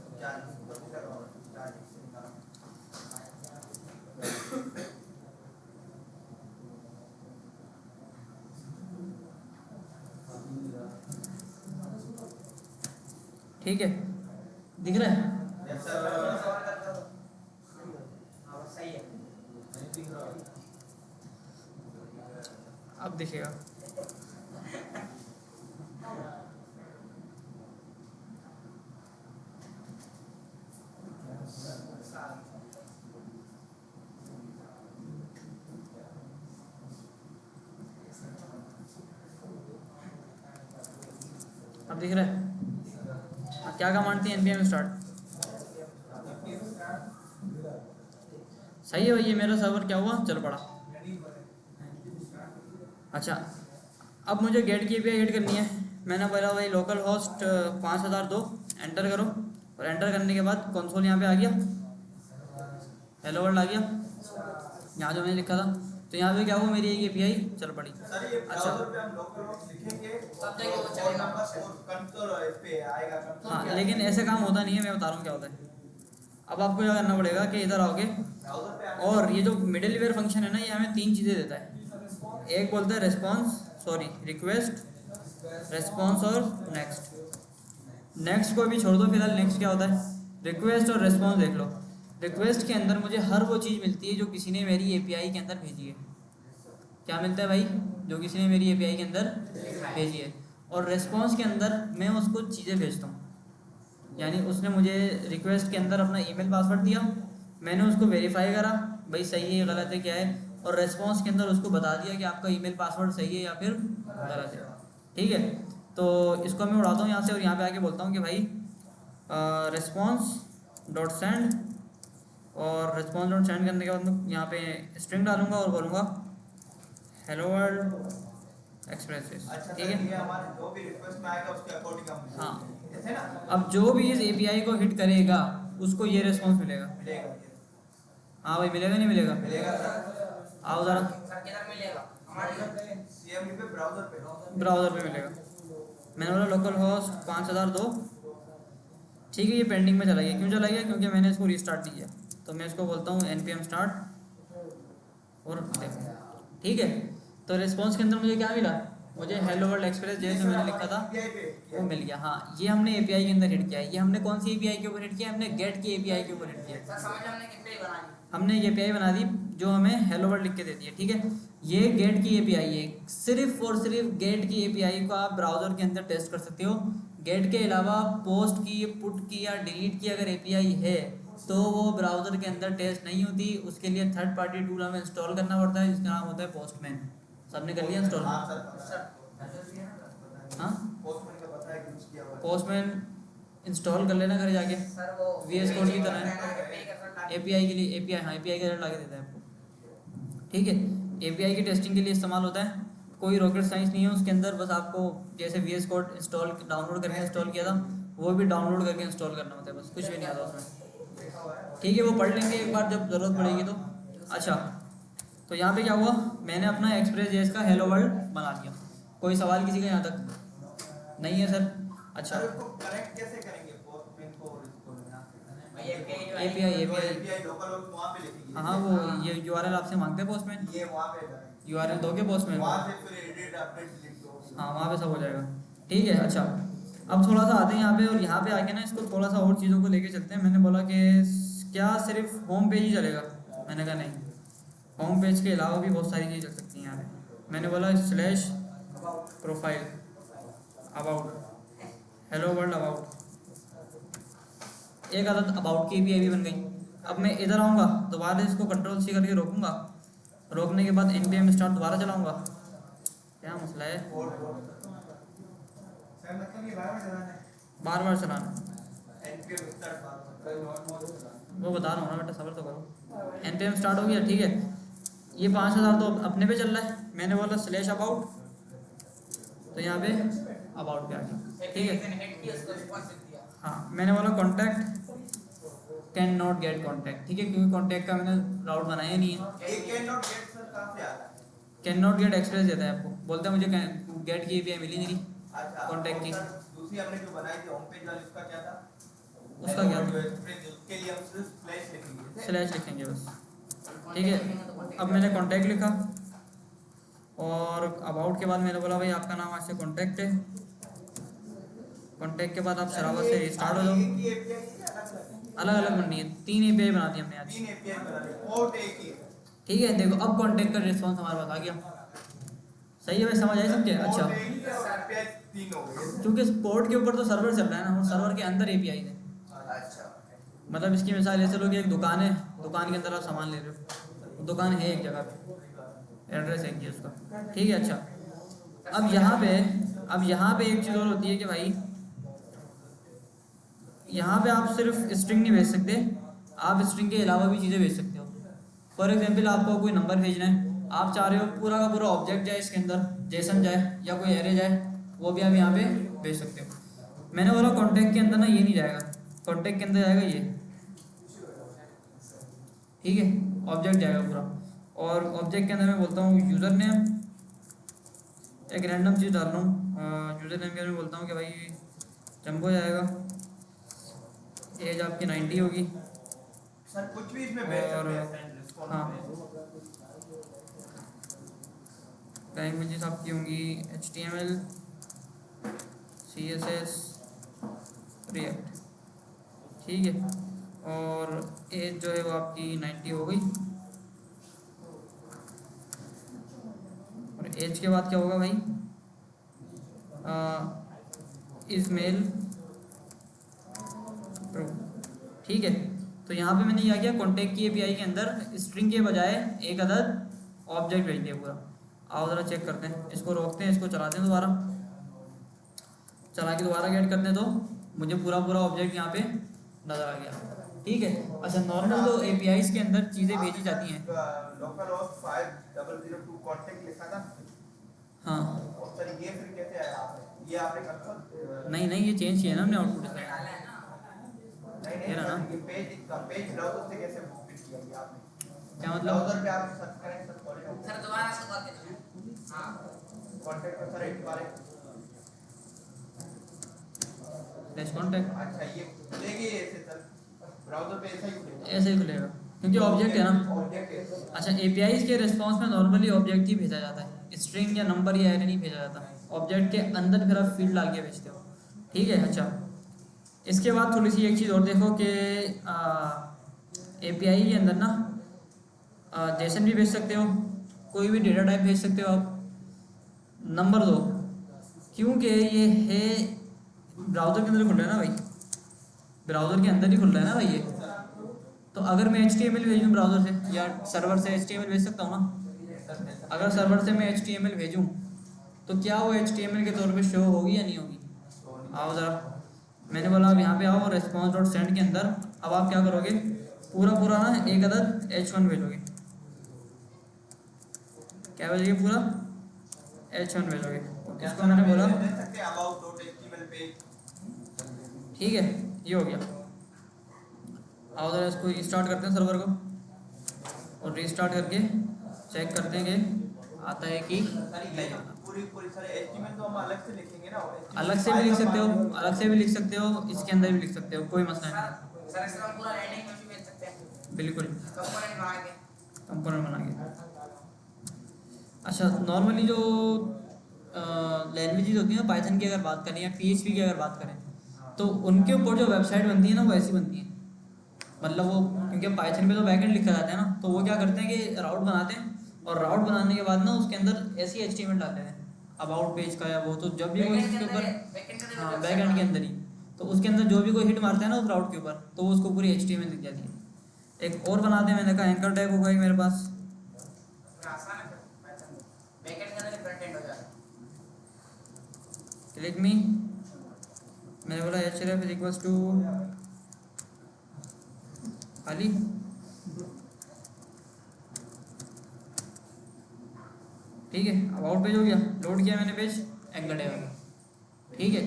ठीक है, दिख रहा है? यस सर, हाँ सही है। अब दिखेगा। अब दिख रहा है? हाँ, क्या कमांड थी npm स्टार्ट? सही है भाई, ये मेरा सर्वर क्या हुआ, चल पड़ा। अच्छा, अब मुझे गेट की एपीआई हिट करनी है। मैंने बोला भाई लोकल होस्ट 5002 एंटर करो, और एंटर करने के बाद कंसोल यहाँ पे आ गया, हेलो वर्ल्ड आ गया, यहाँ जो मैंने लिखा था, तो यहाँ पे क्या हुआ, मेरी एक एपीआई चल पड़ी। सर ये ब्राउज़र पे हम लोकल होस्ट लिखेंगे तब जाके वो चलेगा। कंसोल इस पे आएगा कंसोल। हाँ, लेकिन ऐसे काम होता नहीं है, मैं बता रहा हूँ क्या होता है। अब आपको क्या करना पड़ेगा कि इधर आओगे, ब्राउज़र पे आने और ये जो मिडलवेयर फंक्शन है ना, ये हमें 3 चीज़ें देता है। एक बोलता है रिक्वेस्ट, रेस्पॉन्स और नेक्स्ट को भी छोड़ दो फिलहाल। नेक्स्ट क्या होता है, रिक्वेस्ट और रेस्पॉन्स देख लो। रिक्वेस्ट के अंदर मुझे हर वो चीज़ मिलती है जो किसी ने मेरी एपीआई के अंदर भेजी है। क्या मिलता है भाई, जो किसी ने मेरी एपीआई के अंदर भेजी है। और रेस्पॉन्स के अंदर मैं उसको चीज़ें भेजता हूँ, यानी उसने मुझे रिक्वेस्ट के अंदर अपना ईमेल पासवर्ड दिया, मैंने उसको वेरीफाई करा भाई सही है गलत है क्या है, और रेस्पॉन्स के अंदर उसको बता दिया कि आपका ईमेल पासवर्ड सही है या फिर गलत है, ठीक है। तो इसको मैं उड़ाता हूँ यहाँ से, और यहाँ पे आके बोलता हूँ कि भाई response.send, और response.send करने के बाद मैं यहाँ पे स्ट्रिंग डालूंगा और बोलूँगा हेलो वर्ल्ड एक्सप्रेसेस, अच्छा ठीक सर, है। ये हमारे जो भी रिक्वेस्ट में आएगा उसके अकॉर्डिंग हम हाँ, ऐसे ना अब जो भी इस एपीआई को हिट करेगा उसको ये रिस्पॉन्स मिलेगा। मिलेगा। हाँ भाई, मिलेगा नहीं मिलेगा? मिलेगा सर। आओ ज़रा, सर किधर मिलेगा? हमारे सीएमडी पे ब्राउज़र पे ब्राउज़र पे मिलेगा। मैंने बोला लोकल होस्ट 5002, ठीक है। ये पेंडिंग में चला गया, क्यों चला गया, क्योंकि मैंने इसको रीस्टार्ट नहीं किया। तो मैं इसको बोलता हूँ npm स्टार्ट और देखो, ठीक है। तो रिस्पॉन्स के अंदर मुझे क्या मिला, मुझे हेलो वर्ल्ड एक्सप्रेस जैसे मैंने लिखा था वो मिल गया। हाँ, ये हमने एपीआई के अंदर हिट किया है। ये हमने कौन सी एपीआई के ऊपर हिट किया है, हमने गेट की एपीआई के ऊपर हिट किया है। सर समझ हमने कितने बनाई? हमने ये API बना दी जो हमें हेलो वर्ल्ड लिख के देती है, ठीक है। ये गेट की API है, सिर्फ और सिर्फ गेट की API को आप ब्राउज़र के अंदर टेस्ट कर सकते हो। गेट के अलावा पोस्ट की, पुट की या डिलीट की अगर API है तो वो ब्राउज़र के अंदर टेस्ट नहीं होती। उसके लिए थर्ड पार्टी टूल हमें इंस्टॉल करना पड़ता है जिसका नाम होता है पोस्टमैन। सबने कर लिया इंस्टॉल? हाँ सर, हाँ, पोस्टमैन का पता है कि यूज़ किया हुआ है। पोस्टमैन इंस्टॉल कर लेना घर जाके। सर वो VS Code की तरह है। है API के लिए API, हाँ API का ला के देता है आपको, ठीक है। API की टेस्टिंग के लिए इस्तेमाल होता है, कोई रॉकेट साइंस नहीं है उसके अंदर। बस आपको जैसे VS Code इंस्टॉल डाउनलोड करके इंस्टॉल किया था वो भी डाउनलोड करके इंस्टॉल करना होता है, बस कुछ भी नहीं आता उसमें, ठीक है। वो पढ़ लेंगे एक बार जब ज़रूरत पड़ेगी तो। अच्छा, तो यहाँ पे क्या हुआ, मैंने अपना एक्सप्रेस.js का हेलो वर्ल्ड बना लिया। कोई सवाल किसी का यहाँ तक नहीं है सर? अच्छा, सर इसको कनेक्ट कैसे करेंगे पोस्टमैन को और इसको यहाँ से? API लोकल वर्क वहाँ पे लिखेंगे। हाँ, वो ये URL आपसे मांगते हैं पोस्टमैन, ये वहाँ पे लगाएंगे। URL दोगे पोस्टमैन को? वहाँ से फिर एडिट अपडेट लिख दो। हाँ, वहाँ पे सब हो जाएगा, ठीक है। अच्छा, अब थोड़ा सा आते हैं यहाँ पे, और यहाँ पे आके ना इसको थोड़ा सा और चीज़ों को लेके चलते हैं। मैंने बोला कि क्या सिर्फ होम पेज ही चलेगा? मैंने कहा नहीं, होम पेज के अलावा भी बहुत सारी चीज़ें चल सकती हैं यहाँ पे। मैंने बोला slash profile, about, hello world about, एक आदत अबाउट की API भी बन गई। अब मैं इधर आऊँगा, दोबारा इसको Ctrl+C करके रोकूंगा, रोकने के बाद npm स्टार्ट दोबारा चलाऊँगा, क्या मसला है? सर मतलब ये बार-बार चलाना है। बार बार चलाना, npm start बार-बार। वो बता रहा हूँ ना बेटा, सब्र तो करो। npm स्टार्ट हो गया, ठीक है। ये 5000 तो अपने पे चल रहा है। मैंने बोला स्लैश अबाउट, तो यहाँ पे अबाउट पे आ गया, ठीक है। हेड की उसको रिस्पांस दिया। हाँ, मैंने बोला contact can not gate contact, ठीक है, क्योंकि कॉन्टैक्ट का मैंने राउट बनाया नहीं है। ये कैन नॉट गेट सर कहाँ से आता है? कैन नॉट गेट एक्सप्रेस देता है आपको, बोलता है मुझे गेट की API मिली नहीं रही। अच्छा, Contact की। सर दूसरी हमने जो बनाई थी होम पेज वाली उसका क्या था? उसका क्या था? उसके लिए हम सिर्फ स्लैश लिखेंगे। स्लैश लिखेंगे बस, ठीक है। अब मैंने कॉन्टैक्ट लिखा, और अबाउट के बाद मैंने बोला भाई आपका नाम आज से कॉन्टैक्ट है। कॉन्टैक्ट के बाद आप शराबत से रिस्टार्ट हो जाओ। एक ही API है अलग-अलग? अलग अलग बननी है, 3 API बना दी हमने आज, 3 API बना दी, पोर्ट एक ही है। ठीक है। देखो अब कॉन्टैक्ट का रिस्पॉन्स हमारे पास आ गया, सही है भाई, समझ आए सबके? अच्छा, पोर्ट एक ही है और API 3 हो गए। क्योंकि पोर्ट के ऊपर तो सर्वर चल रहा है ना, और सर्वर के अंदर API है। अच्छा, मतलब इसकी मिसाल ऐसे लो कि एक दुकान है, दुकान के अंदर आप सामान ले रहे हो, दुकान है एक जगह पे, एड्रेस है कि उसका, ठीक है। अच्छा, अब यहाँ पे एक चीज़ और होती है कि भाई यहाँ पे आप सिर्फ स्ट्रिंग नहीं भेज सकते, आप स्ट्रिंग के अलावा भी चीज़ें भेज सकते हो। फॉर एग्जांपल आपको कोई नंबर भेजना है, आप चाह रहे हो पूरा का पूरा ऑब्जेक्ट जाए इसके अंदर, जेसन जाए या कोई एरे जाए, वो भी आप यहाँ पे भेज सकते हो। मैंने बोला कॉन्टैक्ट के अंदर ना ये नहीं जाएगा, कॉन्टैक्ट के अंदर जाएगा ये, ठीक है, ऑब्जेक्ट जाएगा पूरा। और ऑब्जेक्ट के अंदर मैं बोलता हूँ यूज़र नेम, एक रैंडम चीज़ डाल रहा हूँ, यूज़र नेम के अंदर बोलता हूँ कि भाई जंबो जाएगा, एज आपकी 90 होगी, सर कुछ भी इसमें भेज और सकते हैं रिस्पॉन्स हाँ, में। लैंग्वेजेस आपकी होंगी HTML, CSS, React, ठीक है। और एज जो है वो आपकी 90 हो गई, और एज के बाद क्या होगा भाई, इज मेल ट्रू, ठीक है। तो यहाँ पे मैंने क्या किया, कॉन्टैक्ट की API के अंदर स्ट्रिंग के बजाय एक अदद ऑब्जेक्ट भेज दिया पूरा। आओ ज़रा चेक करते हैं, इसको रोकते हैं, इसको चलाते हैं दोबारा, चला के दोबारा गेट करते हैं तो मुझे पूरा पूरा ऑब्जेक्ट यहाँ पे नज़र आ गया, ठीक है। अच्छा, नॉर्मल तो APIs के अंदर चीज़ें भेजी जाती हैं, लोकल होस्ट 5002 कांटेक्ट लिखा था। हाँ, और सर ये फिर कैसे आया आपने? ये आपने कंफर्म नहीं ये चेंज किया ना हमने आउटपुट इसका, नहीं ये रहा ना। ये पेज ब्राउज़र से कैसे फिट किया ये आपने? क्या मतलब? ब्राउज़र पे आप सर्च करें सर कॉलेज सर दोबारा से बात करें। हाँ कांटेक्ट पर सर एक बार डैश कॉन्टैक्ट अच्छा ये खुलेगी ऐसे सर ब्राउज़र पे ऐसा ही खुलेगा? ऐसे ही खुलेगा क्योंकि ऑब्जेक्ट है ना। ऑब्जेक्ट है। अच्छा, APIs के रिस्पॉन्स में नॉर्मली ऑब्जेक्ट ही भेजा जाता है, स्ट्रिंग या नंबर या एरे नहीं भेजा जाता, ऑब्जेक्ट के अंदर फिर आप फील्ड डाल के भेजते हो, ठीक है। अच्छा, इसके बाद थोड़ी सी एक चीज़ और देखो कि API के अंदर ना जेसन भी भेज सकते हो, कोई भी डेटा टाइप भेज सकते हो आप। नंबर 2, क्योंकि ये है ब्राउज़र के अंदर खुल रहा है ना भाई, ब्राउज़र के अंदर ही खुल रहा है ना भाई ये, तो अगर मैं HTML भेजूँ ब्राउज़र से या सर्वर से HTML भेज सकता हूँ ना। अगर सर्वर से मैं HTML भेजूँ तो क्या वो HTML के तौर पे शो होगी या नहीं होगी? आओ ज़रा, मैंने बोला अब यहाँ पे आओ और response डॉट सेंड के अंदर अब आप क्या करोगे, पूरा ना एक अदद H1 भेजोगे। क्या भेजोगे? पूरा H1 भेजोगे। इसको मैंने बोला about.html पे, ठीक है, ये हो गया। आओ ज़रा इसको स्टार्ट करते हैं सर्वर को, और रीस्टार्ट करके चेक करते हैं कि आता है कि नहीं आता। पूरी सारे HTML तो हम अलग से लिखेंगे ना, अलग से भी लिख सकते हो, अलग से भी लिख सकते हो, इसके अंदर भी लिख सकते हो, कोई मसला नहीं। सर इसमें हम पूरा हेडिंग में भी भेज सकते हैं, बिल्कुल, कंपोनेंट बना के। कंपोनेंट बना के। अच्छा, नॉर्मली जो लैंग्वेजेस होती हैं ना, पाइथन की अगर बात करें या PHP की अगर बात करें, तो उनके ऊपर जो वेबसाइट बनती है ना वो ऐसी बनती है। मतलब वो, क्योंकि पाइथन पे तो बैकएंड लिखा जाता है ना, तो वो क्या करते हैं कि राउट बनाते हैं, और राउट बनाने के बाद ना उसके अंदर ऐसी HTML डालते हैं अबाउट पेज का या वो, तो जब भी कोई इसके ऊपर, हाँ बैकएंड के अंदर ही, तो उसके अंदर जो भी कोई हिट मारता है ना उस राउट के ऊपर, तो उसको पूरी HTML दिख जाती है। एक और बनाते हैं, मैंने कहा एंकर टैग होगा ही मेरे पास, आसान है पाइथन में, बैकएंड के अंदर फ्रंट एंड हो जाता है। क्लिक मी, मैंने बोला href इज इक्वल्स टू खाली, ठीक है, अबाउट पेज हो गया, लोड किया मैंने पेज एंकर टैग, ठीक है।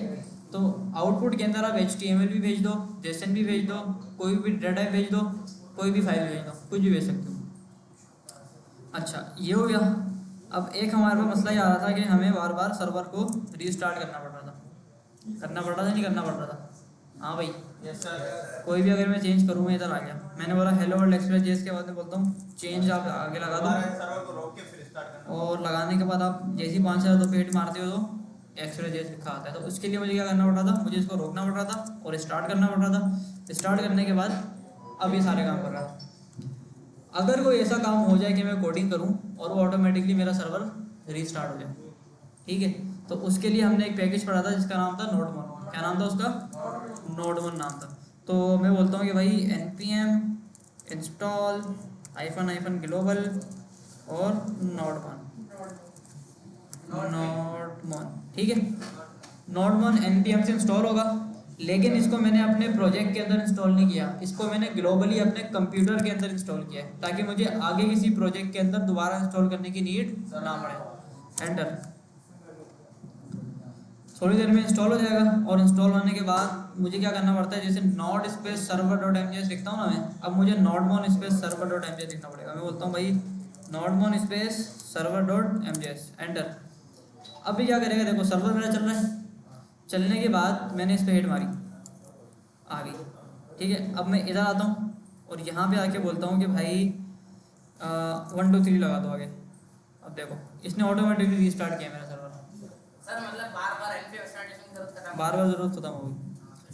तो आउटपुट के अंदर आप HTML भी भेज दो, जेसन भी भेज दो, कोई भी डाटा भेज दो, कोई भी फाइल भेज दो, कुछ भी भेज सकते हो। अच्छा, ये हो गया। अब एक हमारे पास मसला ये आ रहा था कि हमें बार बार सर्वर को रीस्टार्ट करना पड़ रहा था, नहीं करना पड़ रहा था? हाँ भाई, यस सर, कोई भी अगर मैं चेंज करूँ, मैं इधर आ गया, मैंने बोला हेलो वर्ल्ड एक्सप्रेस जेस के बाद में बोलता हूँ चेंज, आप आगे लगा दो, सर्वर को रोक के फिर स्टार्ट करना, और लगाने के बाद आप जैसे ही 5,000 पेट मारते हो तो एक्सप्रेस जेस लिखा आता है। तो उसके लिए मुझे क्या करना पड़ रहा था, मुझे इसको रोकना पड़ रहा था और स्टार्ट करना पड़ रहा था। स्टार्ट करने के बाद अब ये सारे काम कर रहा है। अगर कोई ऐसा काम हो जाए कि मैं कोडिंग करूं और वो ऑटोमेटिकली मेरा सर्वर रीस्टार्ट हो जाए, ठीक है, तो उसके लिए हमने एक पैकेज पढ़ा था जिसका नाम था नोडमोन। क्या नाम था उसका? नोडमोन नाम था। तो मैं बोलता हूँ कि भाई npm इंस्टॉल -- ग्लोबल और नोडमोन, ठीक है। नोडमोन npm से इंस्टॉल होगा, लेकिन इसको मैंने अपने प्रोजेक्ट के अंदर इंस्टॉल नहीं किया, इसको मैंने ग्लोबली अपने कंप्यूटर के अंदर इंस्टॉल किया है, ताकि मुझे आगे किसी प्रोजेक्ट के अंदर दोबारा इंस्टॉल करने की नीड ना पड़े। एंटर, थोड़ी देर में इंस्टॉल हो जाएगा, और इंस्टॉल होने के बाद मुझे क्या करना पड़ता है, जैसे node space server dot mjs लिखता हूँ ना मैं, अब मुझे नोडमोन स्पेस सर्वर डॉट mjs लिखना पड़ेगा। मैं बोलता हूँ भाई नोडमोन space server dot mjs, enter. अब भी क्या करेगा, देखो सर्वर मेरा चल रहा है, चलने के बाद मैंने इस पर हिट मारी, आ गई, ठीक है। अब मैं इधर आता हूँ और यहाँ पे आके बोलता हूँ कि भाई 1 2 3 लगा दो आगे। अब देखो इसने ऑटोमेटिकली रीस्टार्ट किया मेरा सर्वर, सर मतलब बार-बार npm स्टार्टेशन की जरूरत खत्म, बार ज़रूरत खत्म हो गई।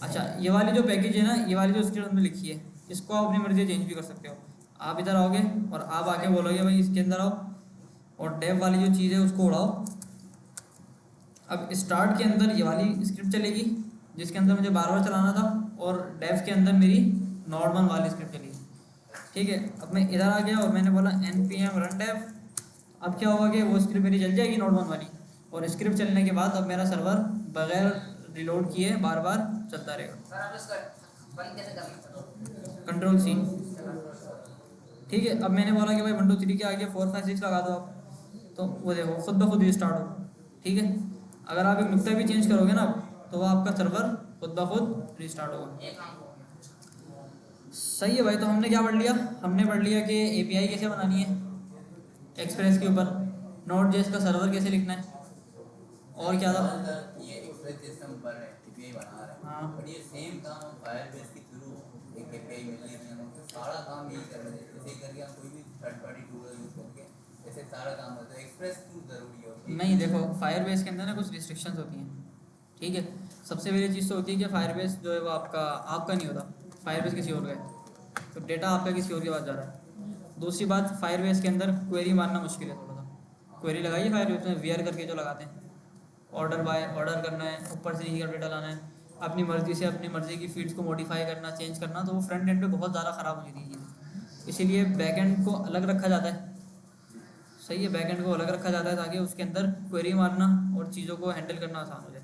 अच्छा, ये वाली जो पैकेज है ना, ये वाली जो स्क्रिप्ट हमने लिखी है, इसको आप अपनी मर्जी से चेंज भी कर सकते हो। आप इधर आओगे और आप आके बोलोगे भाई इसके अंदर आओ, और डेव वाली जो चीज़ है उसको उड़ाओ। अब स्टार्ट के अंदर ये वाली स्क्रिप्ट चलेगी जिसके अंदर मुझे बार चलाना था, और डेव के अंदर मेरी नॉर्मल वाली स्क्रिप्ट चलेगी, ठीक है। अब मैं इधर आ गया और मैंने बोला npm run dev। अब क्या होगा कि वो स्क्रिप्ट मेरी चल जाएगी नॉर्मल वाली, और स्क्रिप्ट चलने के बाद अब मेरा सर्वर बगैर रिलोड किए बार चलता रहेगा। सर अब इसको बंद कैसे करना है सर? कंट्रोल-C, ठीक है। अब मैंने बोला कि भाई 1 2 3 के आगे 4 5 6 लगा दो आप, तो वो देखो खुद ब खुद रिस्टार्ट हो, ठीक है। अगर आप एक नुक्ता भी चेंज करोगे ना तो वो आपका सर्वर खुद ब खुद रिस्टार्ट होगा। एक काम हो सही है भाई। तो हमने क्या पढ़ लिया, हमने पढ़ लिया कि API कैसे बनानी है एक्सप्रेस के ऊपर, Node.js का सर्वर कैसे लिखना है, और क्या था, ये एक्सप्रेस जैसे हम पर API बना रहे हैं, हाँ। बट ये सेम काम हम फायरबेस के थ्रू एक API मिली है हमें, तो सारा काम यही कर रहे हैं। जैसे करके हम कोई भी थर्ड पार्टी टूल यूज करके ऐसे सारा काम होता है। एक्सप्रेस क्यों जरूरी है? नहीं देखो, फायरबेस के अंदर ना कुछ रिस्ट्रिक्शंस होती हैं, ठीक है। सबसे पहली चीज़ तो होती है कि फायरबेस जो है वो आपका नहीं होता, फायरबेस किसी और का है, तो डेटा आपका किसी और के पास जा रहा है। दूसरी बात, फायरबेस के अंदर क्वेरी मारना मुश्किल है थोड़ा सा। क्वेरी लगाइए फायरबेस में, वेयर करके जो लगाते हैं, ऑर्डर बाय ऑर्डर करना है, ऊपर से नीचे का डेटा लाना है, अपनी मर्ज़ी से अपनी मर्ज़ी की फील्ड्स को मॉडिफाई करना, चेंज करना, तो वो फ्रंट एंड पे बहुत ज़्यादा ख़राब हो जाती है चीज़। इसीलिए बैक एंड को अलग रखा जाता है। सही है, बैक एंड को अलग रखा जाता है ताकि उसके अंदर क्वेरी मारना और चीज़ों को हैंडल करना आसान हो जाए।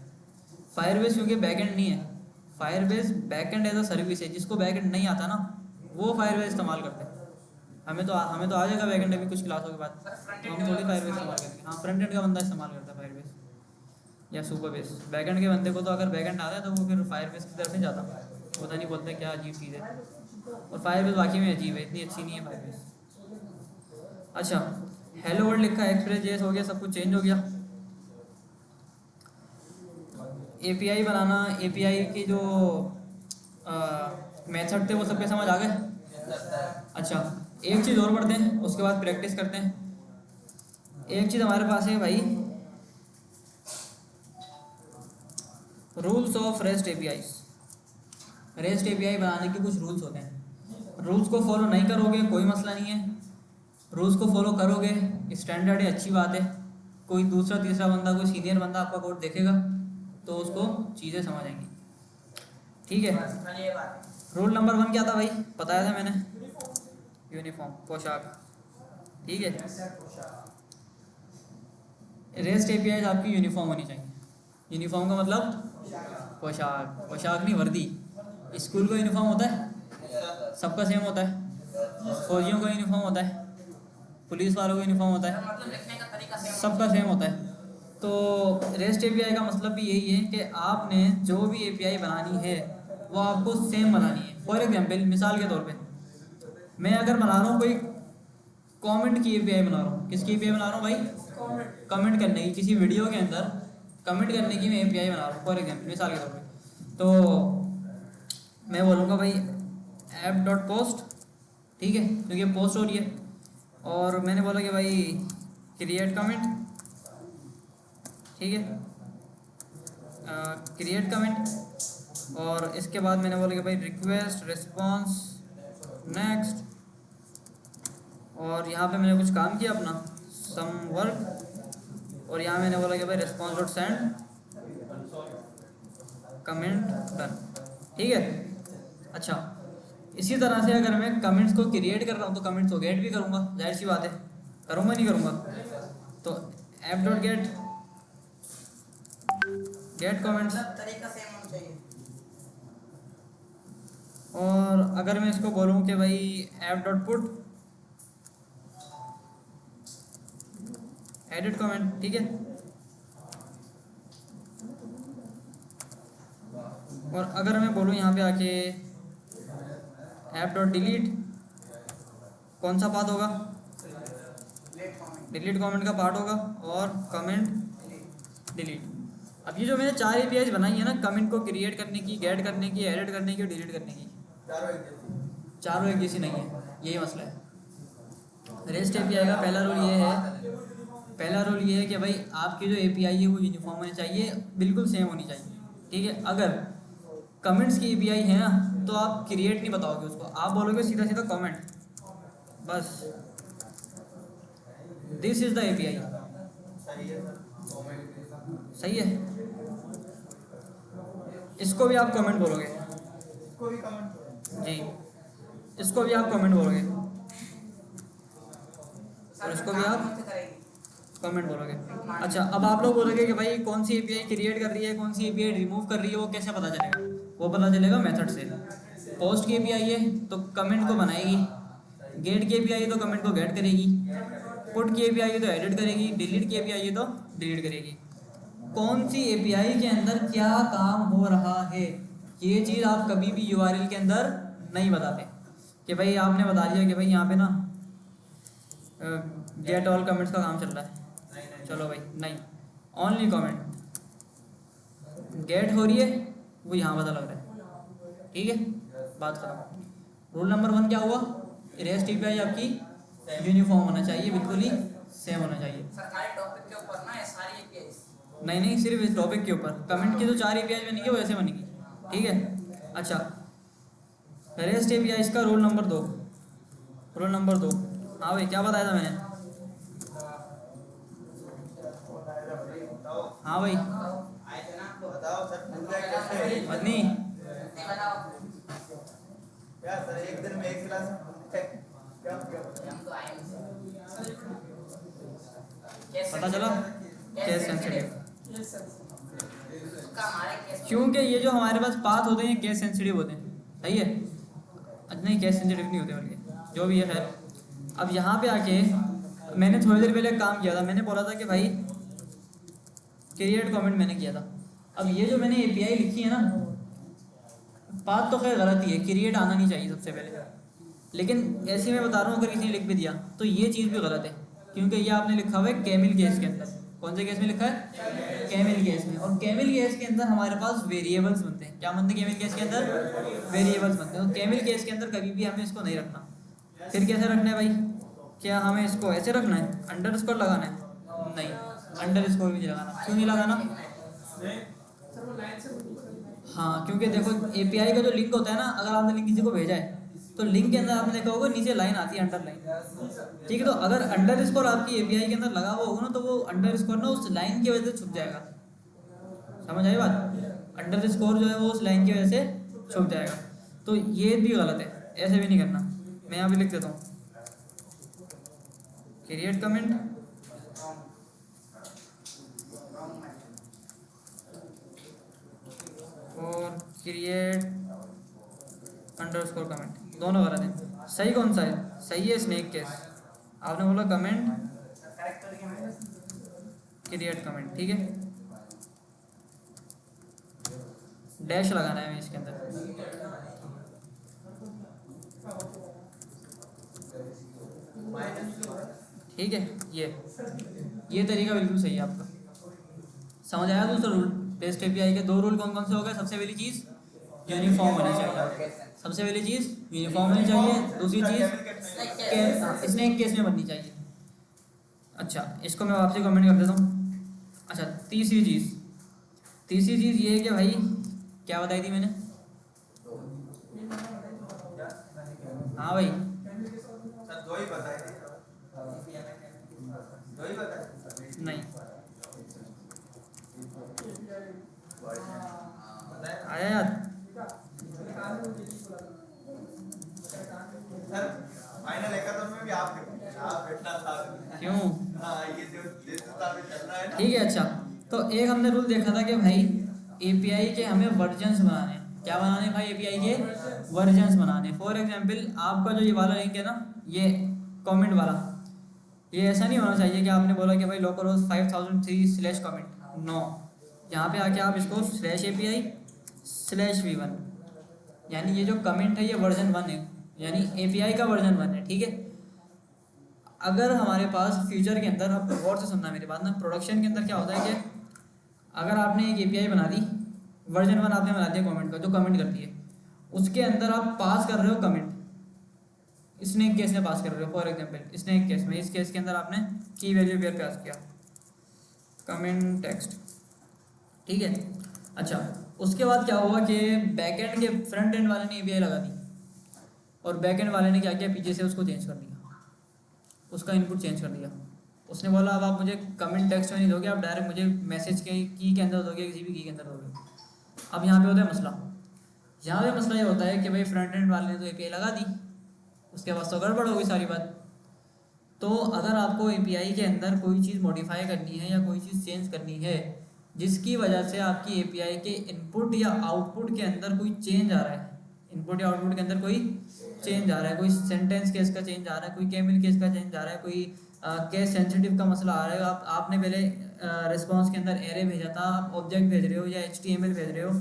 फायरबेस क्योंकि बैक एंड नहीं है, Firebase back end as a service है। जिसको बैक एंड नहीं आता ना वो फायरबेस इस्तेमाल करते हैं। हमें तो आ जाएगा बैक एंड अभी कुछ क्लासों के बाद, तो हम थोड़ी फायरबेस इस्तेमाल करेंगे। हाँ, फ्रंट एंड का बंदा इस्तेमाल करता है फायरबेस या सुपरबेस। बैक एंड के बंदे को तो अगर बैक एंड आता है तो वो फिर फायरबेस की तरफ नहीं जाता, पता नहीं बोलते क्या अजीब चीज़ है। और फायरबेस वाकई में अजीब है, इतनी अच्छी नहीं है फायरबेस। अच्छा, हेलो वर्ल्ड लिखा है, एक्सप्रेस जेएस हो गया, सब कुछ चेंज हो गया। एपीआई बनाना, एपीआई की जो मेथड थे वो सबके समझ आ गए। अच्छा, एक चीज़ और पढ़ते हैं, उसके बाद प्रैक्टिस करते हैं। एक चीज़ हमारे पास है भाई, rules of rest APIs. Rest API बनाने के कुछ रूल्स होते हैं। रूल्स को फॉलो नहीं करोगे कोई मसला नहीं है, रूल्स को फॉलो करोगे स्टैंडर्ड है, अच्छी बात है। कोई दूसरा तीसरा बंदा, कोई सीनियर बंदा आपका कोड देखेगा तो उसको चीज़ें समझ आएंगी। ठीक है, खाली ये बात है। रूल नंबर 1 क्या था भाई, बताया था मैंने, यूनिफॉर्म, पोशाक। ठीक है, रेस्ट एपीआई आपकी यूनिफॉर्म होनी चाहिए। यूनिफॉर्म का मतलब पोशाक, पोशाक नहीं वर्दी। स्कूल का यूनिफॉर्म होता है, सबका सेम होता है। फौजियों का यूनिफॉर्म होता है, पुलिस वालों का यूनिफॉर्म होता है, मतलब लिखने का तरीका सेम सबका सेम होता है। तो रेस्ट एपीआई का मतलब भी यही है कि आपने जो भी एपीआई बनानी है वो आपको सेम बनानी है। फॉर एग्जांपल, मिसाल के तौर पे मैं अगर बना रहा हूँ कोई कमेंट की एपीआई बना रहा हूँ, किसकी एपीआई बना रहा हूँ भाई, कमेंट करने की, किसी वीडियो के अंदर कमेंट करने की मैं एपीआई बना रहा हूँ फॉर एग्जांपल, मिसाल के तौर पे। तो मैं बोलूँगा भाई ऐप डॉट पोस्ट, ठीक है, क्योंकि पोस्ट हो रही है। और मैंने बोला कि भाई क्रिएट कमेंट, ठीक है, क्रिएट कमेंट। और इसके बाद मैंने बोला कि भाई रिक्वेस्ट रिस्पॉन्स नेक्स्ट। और यहाँ पे मैंने कुछ काम किया अपना सम वर्क, और यहाँ मैंने बोला कि भाई response dot send comment done. ठीक है। अच्छा, इसी तरह से अगर मैं कमेंट्स को क्रिएट कर रहा हूँ तो कमेंट्स को गेट भी करूँगा, जाहिर सी बात है, करूँगा नहीं करूँगा। तो ऐप डॉट गेट कमेंट्स। मतलब तरीका सेम होना चाहिए। और अगर मैं इसको बोलूँ कि भाई app dot put edit comment, ठीक है। और अगर मैं बोलूँ यहाँ पे आके ऐप डॉट डिलीट, कौन सा पाथ होगा, डिलीट कमेंट का पार्ट होगा, और कमेंट डिलीट। अब ये जो मैंने 4 एपीआईज बनाई है ना, कमेंट को क्रिएट करने की, गेट करने की, एडिट करने की और डिलीट करने की, चारों एक जैसी नहीं है, यही मसला है। रेस्ट एपीआई का पहला रूल ये है कि भाई आपकी जो एपीआई है वो यूनिफॉर्म होनी चाहिए, बिल्कुल सेम होनी चाहिए, ठीक है। अगर कमेंट्स की एपीआई है ना तो आप क्रिएट नहीं बताओगे उसको, आप बोलोगे सीधा सीधा कमेंट, बस। दिस इज द एपीआई, सही है। इसको भी आप कमेंट बोलोगे जी, इसको भी आप कमेंट बोलोगे और इसको भी आप कमेंट बोलोगे। अच्छा, अब आप लोग बोलोगे कि भाई कौन सी एपीआई क्रिएट कर रही है, कौन सी एपीआई रिमूव कर रही है, वो कैसे पता चलेगा? वो पता चलेगा मेथड से। पोस्ट की एपीआई है तो कमेंट को बनाएगी, गेट की एपीआई है तो कमेंट को गेट करेगी, पुट की एपीआई है तो एडिट करेगी, डिलीट की एपीआई है तो डिलीट करेगी। कौन सी एपीआई के अंदर क्या काम हो रहा है ये चीज़ आप कभी भी यूआरएल के अंदर नहीं बताते कि भाई आपने बता दिया कि भाई यहाँ पे ना गेट ऑल कमेंट्स का काम चल रहा है, चलो भाई, नहीं, ओनली कमेंट गेट हो रही है वो यहाँ पता लग रहा है, ठीक है, बात खत्म। रूल नंबर 1 क्या हुआ, रेस्ट एपीआई आपकी यूनिफॉर्म होना चाहिए, बिल्कुल ही सेम होना चाहिए। सरकारी टॉपिक के ऊपर ना ये सारी एपीआईज, नहीं, सिर्फ इस टॉपिक के ऊपर। कमेंट की तो 4 एपीआई बनेगी वैसे बनेगी, ठीक है। अच्छा, रेस्ट एपीआई का रूल नंबर 2, हाँ भाई क्या बताया था मैंने? बताओ हाँ भाई आए थे ना आपको? बताओ सर, पूछ रहे हैं कैसे? मदनी नहीं बताओ। क्या सर, एक दिन में एक क्लास क्या हम तो आए नहीं सर। पता चला केस सेंसिटिव, उसका हमारे केस क्योंकि ये जो हमारे पास पाथ होते हैं केस सेंसिटिव होते हैं, सही है? नहीं केस सेंसिटिव नहीं होते बल्कि जो भी है खैर। अब यहाँ पे आके मैंने थोड़ी देर पहले काम किया था, मैंने बोला था कि भाई क्रिएट कमेंट मैंने किया था। अब ये जो मैंने एपीआई लिखी है ना, बात तो खैर गलत ही है, क्रिएट आना नहीं चाहिए सबसे पहले, लेकिन ऐसे मैं बता रहा हूँ अगर किसी ने लिख भी दिया तो ये चीज़ भी गलत है, क्योंकि ये आपने लिखा हुआ है कैमिल केस के अंदर। कौन से केस में लिखा है? कैमिल केस में। और कैमिल केस के अंदर हमारे पास वेरिएबल्स बनते हैं। क्या बनते हैं कैमिल केस के अंदर? वेरिएबल्स बनते हैं। और कैमिल केस के अंदर कभी भी हमें इसको नहीं रखना। फिर कैसे रखना है भाई? क्या हमें इसको ऐसे रखना है, अंडरस्कोर लगाना है? नहीं, अंडरस्कोर भी नहीं लगाना। क्यों नहीं लगाना? हाँ, क्योंकि देखो एपीआई का जो लिंक होता है ना, अगर आपने लिंक किसी को भेजा है तो लिंक के अंदर आपने देखा होगा नीचे लाइन आती है अंडरलाइन, ठीक है? तो अगर अंडरस्कोर आपकी एपीआई के अंदर लगा हुआ होगा ना, तो वो अंडरस्कोर ना उस लाइन की वजह से छुप जाएगा। समझ आई बात? अंडरस्कोर जो है वो उस लाइन की वजह से छुप जाएगा। तो ये भी गलत है, ऐसे भी नहीं करना। मैं यहाँ भी लिख देता हूँ क्रिएट कमेंट और क्रिएट अंडरस्कोर कमेंट, दोनों गलत हैं। सही कौन सा है? सही है स्नेक केस। आपने बोला कमेंट क्रिएट कमेंट, ठीक है? डैश लगाना है इसके अंदर, ठीक है? ये तरीका बिल्कुल सही है आपका। समझ आया दूसरा रूल? टेस्ट एपीआई के दो रूल कौन कौन से हो गए? सबसे पहली चीज़ यूनिफॉर्म होनी चाहिए, सबसे पहली चीज़ यूनिफॉर्म होनी चाहिए। दूसरी चीज़ स्नेक केस में बननी चाहिए। अच्छा, इसको मैं वापसी कमेंट कर देता हूँ। अच्छा, तीसरी चीज़ ये है कि भाई क्या बताई थी मैंने? हाँ भाई सर, दो ही बताए थे। दो ही बताए नहीं आया यार? सर, फाइनल हैकाथॉन में भी आप बैठना था। क्यों? हाँ, ये जो चल रहा है ना। ठीक है। अच्छा, तो एक हमने रूल देखा था कि भाई एपीआई के हमें वर्जन्स बनाने। क्या बनाने भाई? एपीआई के वर्जन्स बनाने। फॉर एग्जांपल आपका जो ये वाला लिंक है ना, ये कमेंट वाला, ये ऐसा नहीं होना चाहिए कि आपने बोला कि भाई लोकलहोस्ट 5003/comment। नो, यहाँ पे आके आप इसको /API/v1, यानी ये जो कमेंट है ये वर्जन 1 है, यानी एपीआई का वर्जन 1 है, ठीक है? अगर हमारे पास फ्यूचर के अंदर, आप गौर से सुनना मेरी बात ना, प्रोडक्शन के अंदर क्या होता है कि अगर आपने एक एपीआई बना दी, वर्जन 1 आपने बना दिया कमेंट का, जो कमेंट करती है, उसके अंदर आप पास कर रहे हो कमेंट, स्नेक केस में पास कर रहे हो। फॉर एग्जांपल स्नेक केस में, इस केस के अंदर आपने की वैल्यू पेयर पास किया कमेंट टेक्स्ट, ठीक है? अच्छा, उसके बाद क्या हुआ कि बैकएंड के फ्रंट एंड वाले ने एपीआई लगा दी और बैकएंड वाले ने क्या किया, पीछे से उसको चेंज कर दिया, उसका इनपुट चेंज कर दिया। उसने बोला अब आप मुझे कमेंट टेक्स्ट में नहीं दोगे, आप डायरेक्ट मुझे मैसेज के की के अंदर दोगे, किसी भी की के अंदर दोगे। अब यहाँ पे होता है मसला, यहाँ पे मसला ये होता है कि भाई फ्रंट एंड वाले ने तो एपीआई लगा दी, उसके बाद तो गड़बड़ हो गई सारी बात। तो अगर आपको एपीआई के अंदर कोई चीज़ मॉडिफाई करनी है या कोई चीज़ चेंज करनी है जिसकी वजह से आपकी एपीआई के इनपुट या आउटपुट के अंदर कोई चेंज आ रहा है, इनपुट या आउटपुट के अंदर कोई चेंज आ रहा है, कोई सेंटेंस केस का चेंज आ रहा है, कोई कैमिल केस का चेंज आ रहा है, कोई केस सेंसिटिव का मसला आ रहा है, आपने पहले रिस्पॉन्स के अंदर एरे भेजा था, आप ऑब्जेक्ट भेज रहे हो या HTML भेज रहे हो,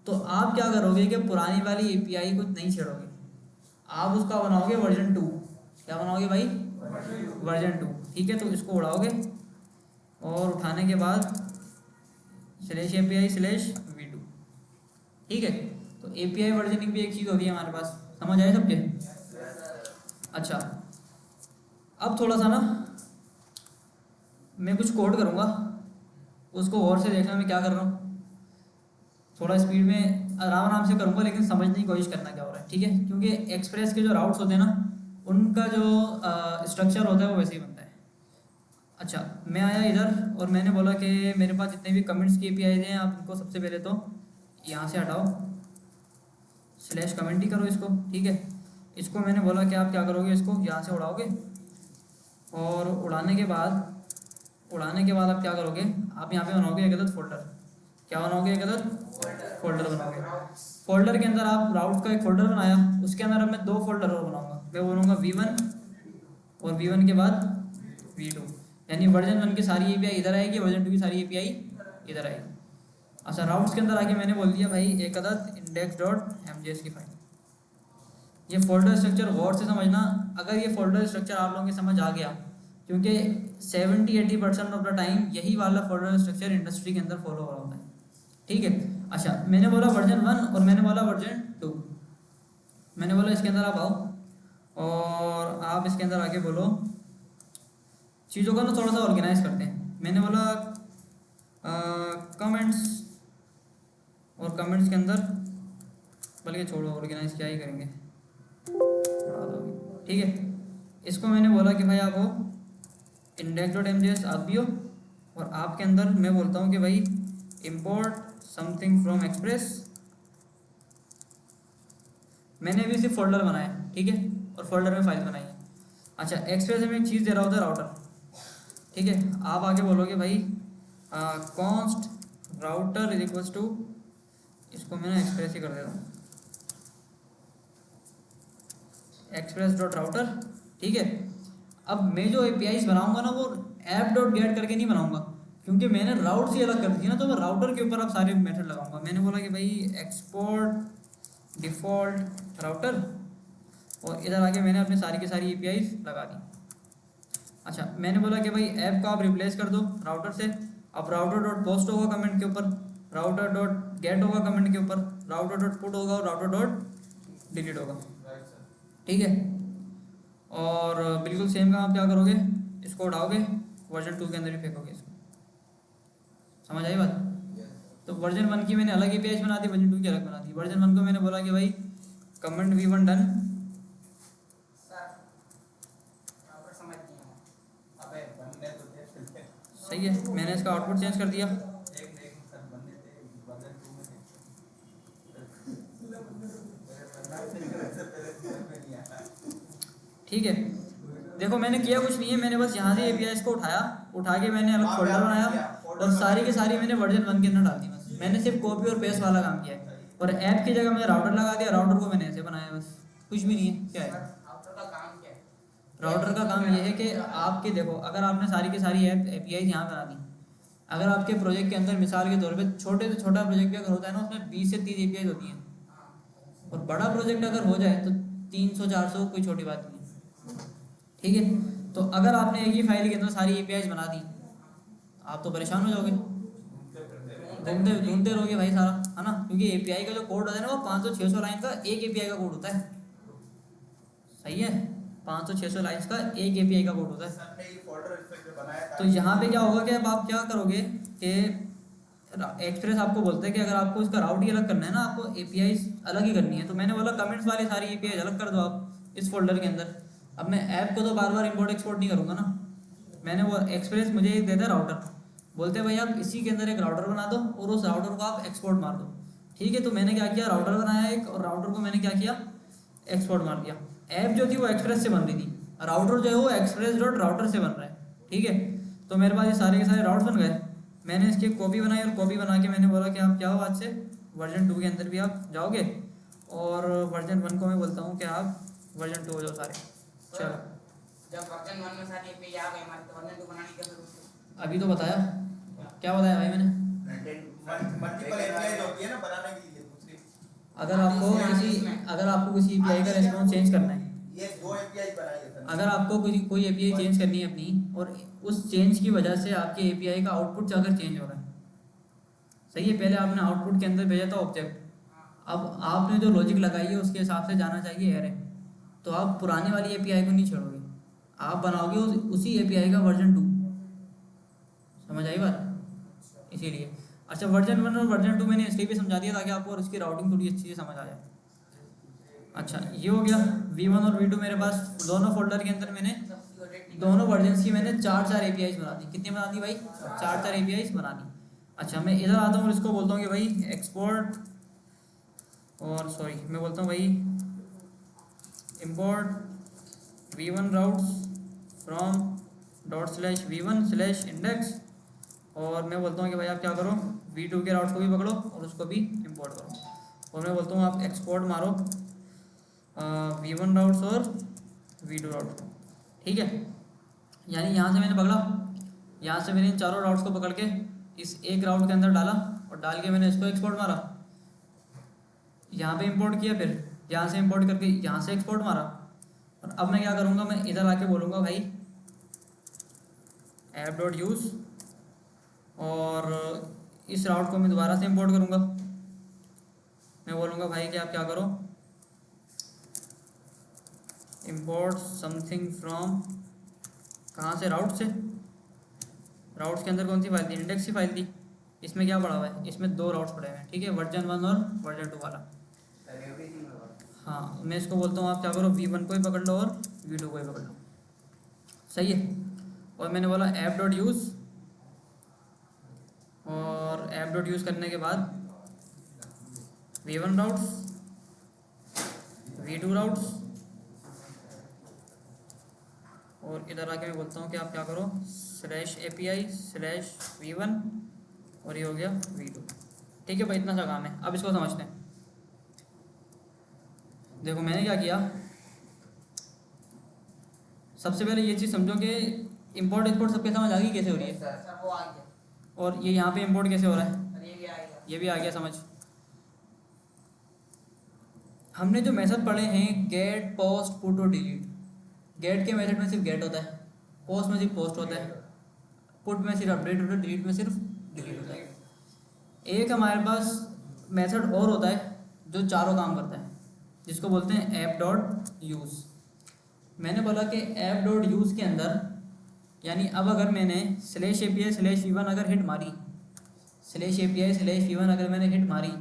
तो आप क्या करोगे कि पुरानी वाली एपीआई को नहीं छेड़ोगे, आप उसका बनाओगे वर्जन 2। क्या बनाओगे भाई? वर्जन 2, ठीक है? तो इसको उड़ाओगे और उठाने के बाद /API/v2, ठीक है? तो एपीआई वर्जनिंग भी एक चीज़ होती है हमारे पास, समझ आए सबके? अच्छा, अब थोड़ा सा ना मैं कुछ कोड करूँगा, उसको गौर से देखना मैं क्या कर रहा हूँ, थोड़ा स्पीड में आराम से करूँगा, लेकिन समझने की कोशिश करना क्या हो रहा है, ठीक है? क्योंकि एक्सप्रेस के जो राउट्स होते हैं ना, उनका जो स्ट्रक्चर होता है वो वैसे ही बनता है। अच्छा, मैं आया इधर और मैंने बोला कि मेरे पास जितने भी कमेंट्स की API हैं आप इनको सबसे पहले तो यहाँ से हटाओ, स्लैश कमेंट ही करो इसको, ठीक है। इसको मैंने बोला कि आप क्या करोगे, इसको यहाँ से उड़ाओगे और उड़ाने के बाद आप क्या करोगे, आप यहाँ पे बनाओगे एक अदद फोल्डर। क्या बनाओगे, एक अदद फोल्डर बनाओगे। फोल्डर के अंदर आप राउट का एक फोल्डर बनाया, उसके अंदर अब मैं 2 फोल्डर और बनाऊंगा। मैं बोलूँगा V1 और V1 के बाद V2, यानी वर्जन 1 की सारी API इधर आएगी, वर्जन 2 की सारी API इधर आएगी। अच्छा, राउट्स के अंदर आके मैंने बोल दिया भाई एक अदद index.mjs की फाइल। ये फोल्डर स्ट्रक्चर गौर से समझना। अगर ये फोल्डर स्ट्रक्चर आप लोगों के समझ आ गया, क्योंकि 70-80% ऑफ द टाइम यही वाला फोल्डर स्ट्रक्चर इंडस्ट्री के अंदर फॉलो हो रहा होता है, ठीक है। अच्छा, मैंने बोला वर्जन 1 और मैंने बोला वर्जन 2। मैंने बोला इसके अंदर आप आओ और आप इसके अंदर आके बोलो, चीज़ों का ना थोड़ा सा ऑर्गेनाइज करते हैं। मैंने बोला कमेंट्स, और कमेंट्स के अंदर बल्कि छोड़ो, ऑर्गेनाइज क्या ही करेंगे, ठीक है। इसको मैंने बोला कि भाई आप हो index.mjs आप भी हो, और आपके अंदर मैं बोलता हूँ कि भाई import something from express। मैंने अभी सिर्फ फोल्डर बनाया, ठीक है, और फोल्डर में फाइल बनाई है। अच्छा, एक्सप्रेस में एक चीज़ दे रहा होता है राउटर, ठीक है। आप आगे बोलोगे भाई const router is equals to, इसको मैंने एक्सप्रेस ही कर देता हूँ, express.router, ठीक है। अब मैं जो APIs बनाऊंगा ना वो app.get करके नहीं बनाऊंगा, क्योंकि मैंने राउट से अलग कर दी ना, तो मैं राउटर के ऊपर अब सारे मेथड लगाऊंगा। मैंने बोला कि भाई एक्सपोर्ट डिफ़ॉल्ट राउटर, और इधर आके मैंने अपने सारी की सारी APIs लगा दी। अच्छा, मैंने बोला कि भाई ऐप को आप रिप्लेस कर दो राउटर से। अब router.post होगा कमेंट के ऊपर, router.get होगा कमेंट के ऊपर, router.put होगा और router.delete होगा, ठीक है। और बिल्कुल सेम काम आप क्या करोगे, इसको उठाओगे, वर्जन 2 के अंदर ही फेंकोगे इसको। समझ आई बात? तो वर्जन 1 की मैंने अलग APIs बना दी, वर्जन 2 की अलग बना दी। वर्जन 1 को मैंने बोला कि भाई कमेंट V1 डन। सही है, मैंने इसका आउटपुट चेंज कर दिया। ठीक है, देखो मैंने किया कुछ नहीं है, मैंने बस यहाँ से APIs को उठा के मैंने अलग फोल्डर बनाया और सारी की सारी मैंने वर्जन 1 के अंदर डाल दी। बस मैंने सिर्फ कॉपी और पेस्ट वाला काम किया है, और ऐप की जगह मैंने राउटर लगा दिया। राउटर को मैंने ऐसे बनाया, बस कुछ भी नहीं है। क्या है राउटर का काम? ये है कि आपके देखो, अगर आपने सारी की सारी APIs यहाँ बना दी, अगर आपके प्रोजेक्ट के अंदर मिसाल के तौर पे छोटे से छोटा प्रोजेक्ट भी अगर होता है ना, उसमें 20 से 30 APIs होती हैं, और बड़ा प्रोजेक्ट अगर हो जाए तो 300-400 कोई छोटी बात नहीं है, ठीक है। तो अगर आपने एक ही फाइल के अंदर सारी APIs बना दी, आप तो परेशान हो जाओगे, ढूंढते रहोगे भाई सारा, है ना। क्योंकि API का जो कोड होता है ना वो 500-600 लाइन का एक API का कोड होता है, सही है। 500-600 लाइन्स का एक API का कोड होता है। तो यहाँ पे क्या होगा कि अब आप क्या करोगे कि एक्सप्रेस आपको बोलते हैं कि अगर आपको इसका राउट ही अलग करना है ना, आपको APIs अलग ही करनी है। तो मैंने बोला कमेंट्स वाली सारी APIs अलग कर दो आप इस फोल्डर के अंदर। अब मैं ऐप को तो बार बार इंपोर्ट एक्सपोर्ट नहीं करूँगा ना। मैंने वो एक्सप्रेस मुझे एक देता है राउटर, बोलते हैं भाई आप इसी के अंदर एक राउटर बना दो और उस राउटर को आप एक्सपोर्ट मार दो, ठीक है। तो मैंने क्या किया, राउटर बनाया एक, और राउटर को मैंने क्या किया, एक्सपोर्ट मार दिया। ऐप जो थी वो एक्सप्रेस से बन रही थी, राउटर जो है वो express.router से बन रहा है, ठीक है। तो मेरे पास ये सारे के सारे राउट्स बन गए। मैंने इसकी कॉपी बनाई और कॉपी बना के मैंने बोला कि आप क्या हो, आज से वर्जन 2 के अंदर भी आप जाओगे, और वर्जन 1 को मैं बोलता हूँ कि आप वर्जन 2 हो जाओ सारे। चलो, जब वर्जन 1 में सारी API आ गई हमारी, तो वर्जन 2 बनाने की जरूरत है। अभी तो बताया, क्या बताया भाई मैंने? मल्टीपल APIs होती है ना बनाने के लिए दूसरी। अगर आपको किसी API का रेस्पॉन्स चेंज करना है, ये 2 API बनाई है सर। अगर आपको कोई API चेंज करनी है अपनी, और उस चेंज की वजह से आपके API का आउटपुट अगर चेंज हो रहा है, सही है। पहले आपने आउटपुट के अंदर भेजा था ऑब्जेक्ट, अब आपने जो लॉजिक लगाई है उसके हिसाब से जाना चाहिए एरे। तो आप पुरानी वाली API को नहीं छोड़ोगे, आप बनाओगे उसी API का वर्जन 2। समझ आई बात? इसीलिए अच्छा, वर्जन 1 और वर्जन 2 मैंने इसलिए भी समझा दिया ताकि आपको और उसकी राउटिंग थोड़ी अच्छी से समझ आ जाए। अच्छा ये हो गया V1 और V2 मेरे पास दोनों फोल्डर के अंदर मैंने दोनों वर्जन्स की मैंने 4 APIs बना दी। कितनी बना दी भाई? 4 APIs बना दी। अच्छा मैं इधर आता हूँ और इसको बोलता हूँ कि भाई एक्सपोर्ट, और सॉरी मैं बोलता हूँ भाई import V1 routes from ./V1/index, और मैं बोलता हूँ कि भाई आप क्या करो V2 के राउट को भी पकड़ो और उसको भी इंपोर्ट करो, और मैं बोलता हूँ आप एक्सपोर्ट मारो V1 राउट्स और V2 राउट्स को। ठीक है, यानी यहाँ से मैंने पकड़ा, यहाँ से मैंने इन चारों राउट्स को पकड़ के इस एक राउट के अंदर डाला और डाल के मैंने इसको एक्सपोर्ट मारा, यहाँ पे इंपोर्ट किया, फिर यहाँ से इंपोर्ट करके यहाँ से एक्सपोर्ट मारा। और अब मैं क्या करूँगा, मैं इधर आके बोलूँगा भाई app.use, और इस राउट को मैं दोबारा से इंपोर्ट करूँगा। मैं बोलूँगा भाई कि आप क्या करो इंपोर्ट समथिंग फ्रॉम, कहाँ से? राउट से। राउट्स के अंदर कौन सी फाइल थी? इंडेक्स की फाइल थी। इसमें क्या पड़ा हुआ है? इसमें 2 राउट्स पड़े हुए हैं, ठीक है, वर्जन 1 और वर्जन 2 वाला। हाँ मैं इसको बोलता हूँ आप क्या करो V1 को ही पकड़ लो और V2 को ही पकड़ लो, सही है। और मैंने बोला app.use, और app.use करने के बाद V1 राउट्स, V2 राउट्स, और इधर आके मैं बोलता हूँ कि आप क्या करो /API/V1, और ये हो गया V2। ठीक है भाई, इतना सा काम है। अब इसको समझते हैं। देखो मैंने क्या किया, सबसे पहले ये चीज़ समझो कि इंपोर्ट एक्सपोर्ट सबके समझ आ गई कैसे हो रही है, सर वो आ गया, और ये यहाँ पे इंपोर्ट कैसे हो रहा है, और ये भी आ गया। ये भी आ गया समझ। हमने जो मेथड पढ़े हैं गेट, पोस्ट, पुट और डिलीट, गेट के मेथड में सिर्फ गेट होता है, पोस्ट में सिर्फ पोस्ट होता है, पुट में सिर्फ अपडेट होता है, डिलीट में सिर्फ डिलीट होता है। एक हमारे पास मेथड और होता है जो चारों काम करता है, जिसको बोलते हैं app.use। मैंने बोला कि app.use के अंदर, यानी अब अगर मैंने /API/V1 अगर हिट मारी, /API/V1 अगर मैंने हिट मारी,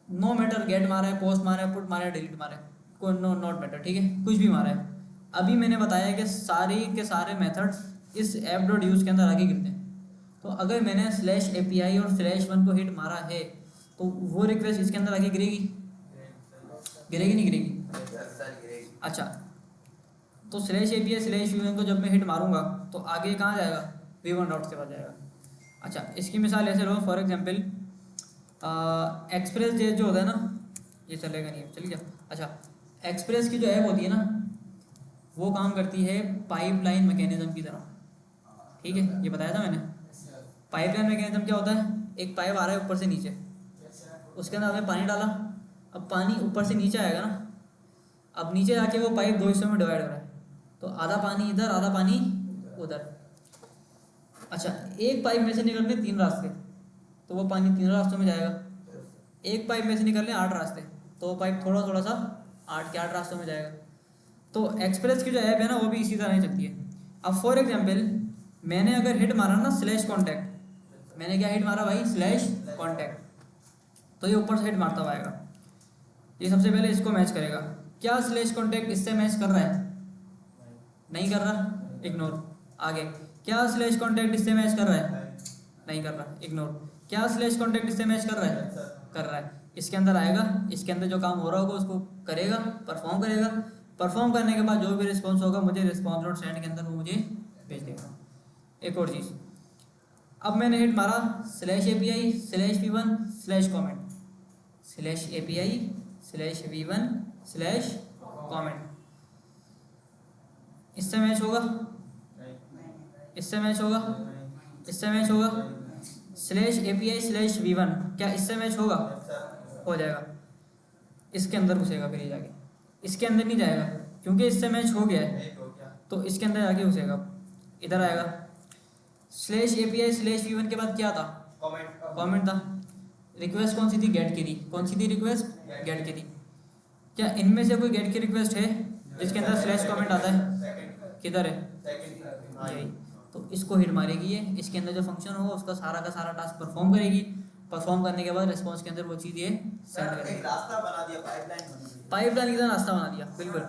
नो मैटर गेट मारा है, पोस्ट मारा है, पुट मारा है, डिलीट मारा है, कोई नॉट मैटर, ठीक है, कुछ भी मारा है। अभी मैंने बताया कि सारे के सारे मेथड्स इस app.use के अंदर आगे गिरते हैं। तो अगर मैंने /API और /1 को हिट मारा है तो वो रिक्वेस्ट इसके अंदर आगे गिरेगी, गिरेगी नहीं गिरेगी? अच्छा तो /API/V1 को जब मैं हिट मारूंगा तो आगे कहाँ जाएगा? V1 राउट के पास जाएगा। अच्छा इसकी मिसाल ऐसे लो, फॉर एग्जांपल एक्सप्रेस जे जो होता है ना, ये चलेगा नहीं, चल गया। अच्छा एक्सप्रेस की जो ऐप होती है ना, वो काम करती है पाइपलाइन मैकेनिज्म की तरह, ठीक है, ये बताया था मैंने। पाइपलाइन मैकेनिज्म क्या होता है? एक पाइप आ रहा है ऊपर से नीचे, उसके अंदर आपने पानी डाला, अब पानी ऊपर से नीचे आएगा ना, अब नीचे जाके वो पाइप 2 हिस्सों में डिवाइड हो रहा है, तो आधा पानी इधर आधा पानी उधर। अच्छा एक पाइप में से निकलने 3 रास्ते, तो वो पानी 3 रास्तों में जाएगा। एक पाइप में से निकलने 8 रास्ते, तो वो पाइप थोड़ा थोड़ा सा 8 के 8 रास्तों में जाएगा। तो एक्सप्रेस की जो ऐप है ना वो भी इसी तरह ही चलती है। अब फॉर एग्जांपल मैंने अगर हिट मारा ना /contact, मैंने क्या हिट मारा भाई? /contact, तो ये ऊपर से हिट मारता हुआ आएगा। ये सबसे पहले इसको मैच करेगा। क्या /contact इससे मैच कर रहा है? नहीं कर रहा, इग्नोर। आगे क्या /contact इससे मैच कर रहा है? नहीं कर रहा, इग्नोर। क्या /contact इससे मैच कर रहा है? कर रहा है। इसके अंदर आएगा, इसके अंदर जो काम हो रहा होगा उसको करेगा, परफॉर्म करेगा। परफॉर्म करने के बाद जो भी रिस्पॉन्स होगा मुझे response.send के अंदर वो मुझे भेज देगा। एक और चीज़, अब मैंने हिट मारा /API/V1/comment, /API/V1/comment, इससे मैच होगा, इससे मैच होगा, इससे मैच होगा। /API/V1 क्या इससे मैच होगा? हो जाएगा। इसके अंदर घुसेगा, फिर ये जाके इसके अंदर नहीं जाएगा क्योंकि इससे मैच हो गया है, तो इसके अंदर जाके घुसेगा, इधर आएगा। /API/V1 के बाद क्या था? कमेंट था। रिक्वेस्ट कौन सी थी? गेट की थी। कौन सी थी रिक्वेस्ट? गेट की थी। क्या इनमें से कोई गेट की रिक्वेस्ट है जिसके अंदर /comment आता है? किधर है? यही। तो इसको हिट मारेगी ये, इसके अंदर जो फंक्शन होगा उसका सारा का सारा टास्क परफॉर्म करेगी। परफॉर्म करने के बाद रिस्पॉन्स के अंदर वो चीज़ ये सेंड सर करेगी। एक रास्ता बना दिया, पाइपलाइन बना दी। पाइपलाइन की तरह रास्ता बना दिया, बिल्कुल।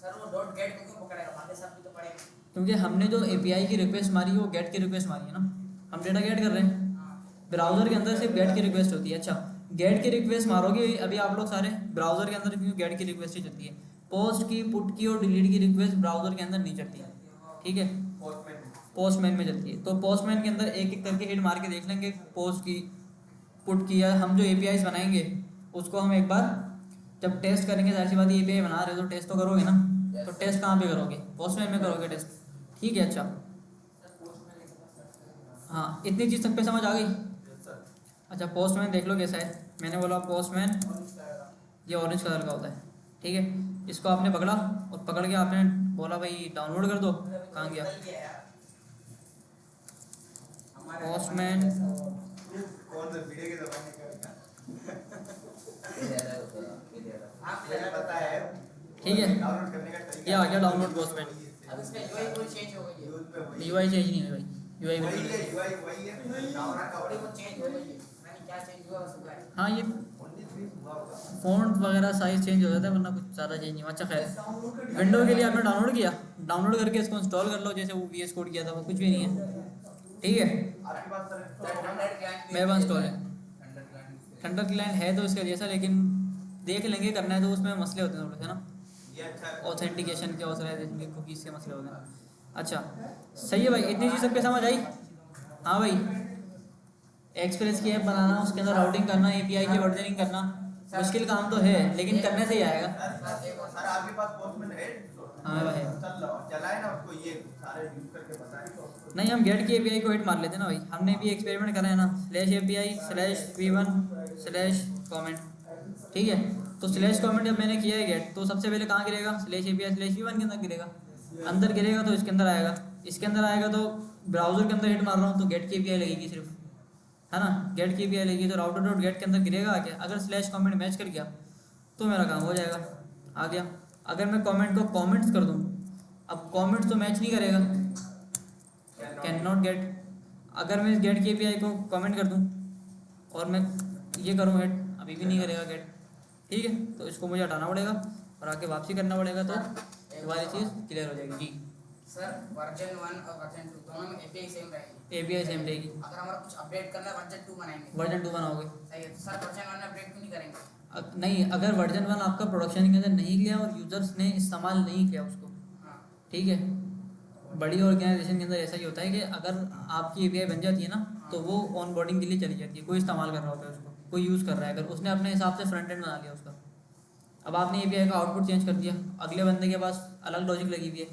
सर वो डॉट गेट को क्यों पकड़ेगा, बाकी सब भी तो पड़ेगा। क्योंकि हमने जो एपीआई की रिक्वेस्ट मारी है वो गेट की रिक्वेस्ट मारी है ना, हम डेटा गेट कर रहे हैं। ब्राउज़र के अंदर सिर्फ गेट की रिक्वेस्ट होती है। अच्छा, गेट की रिक्वेस्ट मारोगे अभी आप लोग सारे, ब्राउज़र के अंदर क्योंकि गेट की रिक्वेस्ट ही चलती है। पोस्ट की, पुट की और डिलीट की रिक्वेस्ट ब्राउज़र के अंदर नहीं चलती है, ठीक है, पोस्टमैन में चलती है। तो पोस्टमैन के अंदर एक एक करके हिट मार के देख लेंगे, पोस्ट की, पुट की, या हम जो एपीआईज बनाएंगे उसको हम एक बार जब टेस्ट करेंगे, जाहिर सी बात है एपीआई बना रहे हो तो टेस्ट तो करोगे ना, तो टेस्ट कहाँ पे करोगे, पोस्टमैन में करोगे टेस्ट, ठीक है। अच्छा हाँ, इतनी चीज़ तक पे समझ आ गई। अच्छा, पोस्टमैन देख लो कैसा है। मैंने बोला पोस्टमैन ये ऑरेंज कलर का होता है, ठीक है। इसको आपने पकड़ा और पकड़ के आपने बोला भाई डाउनलोड कर दो, कहाँ गया पोस्टमैन। कौन सा वीडियो के जमाने का मुझे पता है, ठीक है, डाउनलोड करने का तरीका ये आ गया डाउनलोड पोस्टमैन। अब इसमें यूआई कोई चेंज हो गई है, यूज में वही यूआई चेंज नहीं है भाई, यूआई वही बिल्कुल है, यूआई वही है, डाउनलोड का थोड़ी बहुत चेंज हो गई है, मैंने क्या चेंज हुआ उसका है। हाँ, ये ओनली 3 हुआ होगा। फ़ॉन्ट वगैरह साइज चेंज हो जाता है, वरना कुछ ज़्यादा चेंज नहीं हुआ। अच्छा खैर, विंडो के लिए आपने डाउनलोड किया, डाउनलोड करके इसको इंस्टॉल कर लो, जैसे वो वीएस कोड किया था वो कुछ भी नहीं है, ठीक है। आपके पास सर स्टैंडर्ड क्लाइंट मेरे पास इंस्टॉल है, अंडर क्लाइंट थंडर क्लाइंट है तो इसका जैसा, लेकिन देख लेंगे, करना है तो उसमें मसले होते हैं थोड़े से ना, ये अच्छा है। ऑथेंटिकेशन के, ऑथराइजेशन के, कुकीज़ के मसले होते हैं। अच्छा सही है भाई, इतनी चीज़ सबके समझ आई। हाँ भाई, एक्सप्रेस की ऐप बनाना, उसके अंदर राउटिंग करना, एपीआई की वर्जनिंग करना, मुश्किल काम तो है लेकिन करने से ही आएगा। सर आपके पास पोस्टमैन है? हाँ भाई, चलाए ना उसको, ये सारे यूज करके बताएं तो। नहीं हम गेट की एपीआई को हिट मार लेते हैं ना भाई, हमने भी एक्सपेरिमेंट करा है ना, /API/v1/comment, ठीक है। तो /comment जब मैंने किया है गेट, तो सबसे पहले कहाँ गिरेगा, /API/v1 के अंदर गिरेगा, अंदर गिरेगा तो इसके अंदर आएगा, इसके अंदर आएगा तो ब्राउज़र के अंदर हिट मार रहा हूँ तो गेट की एपीआई लगेगी सिर्फ, है ना, गेट की एपीआई लगेगी तो राउटर डॉट गेट के अंदर गिरेगा आके, अगर /comment मैच कर गया तो मेरा काम हो जाएगा, आ गया। अगर मैं कमेंट को कमेंट्स कर दूँ, अब कमेंट्स तो मैच नहीं करेगा, कैन नॉट गेट। अगर मैं इस गेट की एपीआई को कमेंट कर दूं और मैं ये करूं हेड, अभी भी नहीं करेगा गेट, ठीक है। तो इसको मुझे हटाना पड़ेगा और आके वापसी करना पड़ेगा, तो तुम्हारी चीज़ क्लियर हो जाएगी जी। सर वर्जन 1 और वर्जन 2 दोनों में एपीआई सेम रहेगी, एपीआई सेम रहेगी, अगर हमारा कुछ अपडेट करना है वर्जन 2 बनाएंगे, वर्जन 2 बनाओगे। सही है। तो सर वर्जन 1 में अपडेट क्यों नहीं करेंगे? नहीं, अगर वर्जन 1 आपका प्रोडक्शन के अंदर नहीं गया और यूज़र्स ने इस्तेमाल नहीं किया उसको, हाँ ठीक है, बड़ी ऑर्गेनाइजेशन के अंदर ऐसा ही होता है कि अगर आपकी एपीआई बन जाती है ना, तो वो ऑन बोर्डिंग के लिए चली जाती है, कोई इस्तेमाल कर रहा होता है उसको, कोई यूज़ कर रहा है, अगर उसने अपने हिसाब से फ्रंट एंड बना लिया उसका, अब आपने एपीआई का आउटपुट चेंज कर दिया, अगले बंदे के पास अलग लॉजिक लगी हुई है,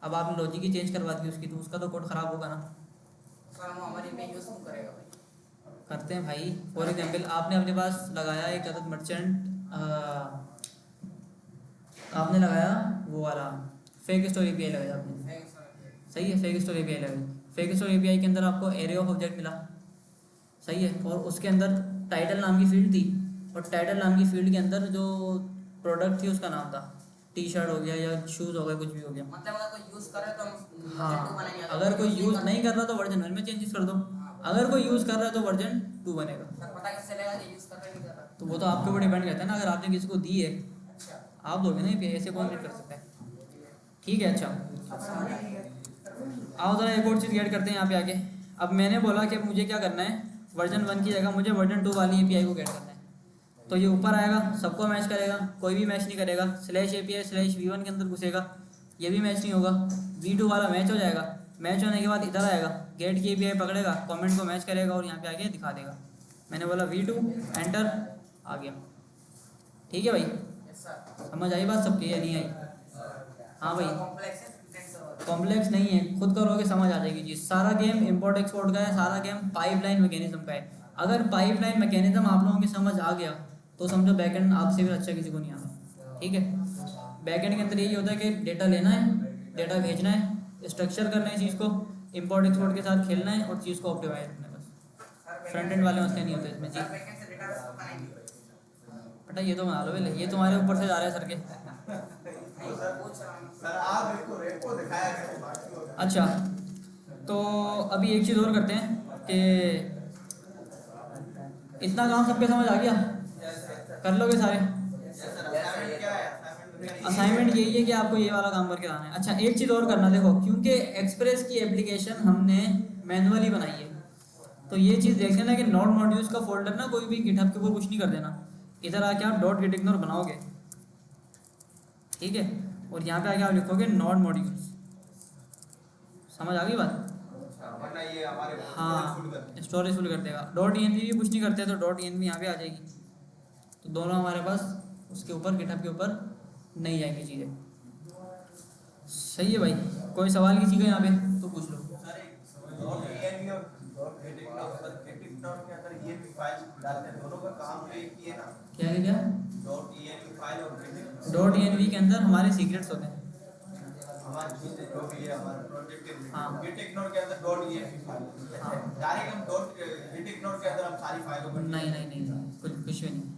अब आपने लॉजिक ही चेंज करवा दी उसकी, तो उसका तो कोड ख़राब होगा ना। सर हम हमारी एपीआई यूज़ क्यों करेगा भाई? करते हैं भाई, फॉर एग्जाम्पल आपने अपने पास लगाया एक अदद मर्चेंट, आपने लगाया वो वाला फेक स्टोर एपीआई लगाया आपने, नहीं सर, सही है, फेक स्टोर एपीआई लगाई, फेक स्टोर एपीआई के अंदर आपको एरे ऑफ ऑब्जेक्ट मिला, सही है, और उसके अंदर टाइटल नाम की फील्ड थी, और टाइटल नाम की फील्ड के अंदर जो प्रोडक्ट थी उसका नाम था, टी शर्ट हो गया या शूज़ हो गया, कुछ भी हो गया। मतलब अगर कोई यूज़ करे तो हम वर्जन 2 हाँ, बनाएंगे, अगर कोई यूज़ नहीं कर रहा तो वर्जन 1 में चेंजेस कर दो, अगर कोई यूज़ कर रहा है तो वर्जन 2 बनेगा। सर पता कैसे चलेगा कि यूज़ कर रहा है नहीं कर रहा? तो वो तो आपके ऊपर डिपेंड करता है ना, अगर आपने किसी को दी है, अच्छा आप दोगे ना एपीआई, ऐसे कौन रीड कर सकता है, ठीक है। अच्छा आओ ज़रा एक और चीज़ ऐड करते हैं यहाँ पे आगे। अब मैंने बोला कि मुझे क्या करना है, वर्जन 1 की जगह मुझे वर्जन 2 वाली एपीआई को ऐड करना है, तो ये ऊपर आएगा, सबको मैच करेगा, कोई भी मैच नहीं करेगा, /API/v1 के अंदर घुसेगा, ये भी मैच नहीं होगा, v2 वाला मैच हो जाएगा, मैच होने के बाद इधर आएगा, गेट की एपीआई पकड़ेगा, कमेंट को मैच करेगा और यहाँ पे आके दिखा देगा। मैंने बोला v2 एंटर, आ गया, ठीक है भाई, यस सर। समझ आई बात सबकी या नहीं आई? हाँ भाई, कॉम्प्लेक्स है, डिफरेंट सर्वर। कॉम्प्लेक्स नहीं है, खुद करोगे समझ आ जाएगी चीज़। सारा गेम इंपोर्ट एक्सपोर्ट का है, सारा गेम पाइपलाइन मैकेनिज्म का है। अगर पाइपलाइन मैकेनिज्म आप लोगों की समझ आ गया तो समझो बैकएंड आपसे भी अच्छा किसी को नहीं आता, ठीक है। बैकएंड के अंदर यही होता है कि डेटा लेना है, डेटा भेजना है, स्ट्रक्चर करना है चीज़ को, इंपोर्ट एक्सपोर्ट के साथ खेलना है और चीज़ को ऑप्टिमाइज करना है, बस। फ्रंट एंड वाले मसले नहीं होते इसमें जी। सर बैकएंड से डेटा बनाएंगे। बेटा ये तो बना लो पहले, ये तुम्हारे ऊपर से जा रहे हैं सर के। नहीं सर पूछ रहा हूँ। सर आप इसको रेट को दिखाया करें, बाकी होगा। अच्छा, तो अभी एक चीज़ और करते हैं कि इतना काम सबके समझ आ गया? कर लोगे सारे? असाइनमेंट क्या है? असाइनमेंट असाइनमेंट यही है कि आपको ये वाला काम करके लाना है। अच्छा एक चीज़ और करना, देखो क्योंकि एक्सप्रेस की एप्लीकेशन हमने मैनुअली बनाई है, तो ये चीज़ देख लेना कि नोड मॉड्यूल्स का फोल्डर ना कोई भी गिटहब के ऊपर कुछ नहीं कर देना। इधर आके आप डॉट गिट इग्नोर बनाओगे, ठीक है, और यहाँ पे आके आप लिखोगे नोड मॉड्यूल्स। समझ आ गई बात? वरना ये हमारे फुल हाँ कर स्टोरेज फुल कर देगा। डॉट ENV भी कुछ नहीं करते तो डॉट ENV यहाँ पे आ जाएगी, तो दोनों हमारे पास उसके ऊपर गिटहब के ऊपर नहीं जाएंगी चीज़ें। सही है भाई, कोई सवाल किसी का यहाँ पे तो पूछ लो। डॉट ENV और डॉट गेट इग्नोर के अंदर ये भी फाइल डालते हैं, दोनों का काम एक ही है ना। क्या है क्या? डॉट ENV फाइल और गेट डॉट ENV के अंदर हमारे सीक्रेट्स होते हैं। हमारे जो भी है हमारा प्रोजेक्ट है, हाँ। गेट इग्नोर के अंदर डॉट ENV फाइल। हाँ। डायरेक्ट हम डॉट गेट इग्नोर के अंदर हम सारी फाइलों को नहीं नहीं नहीं कुछ भी नहीं।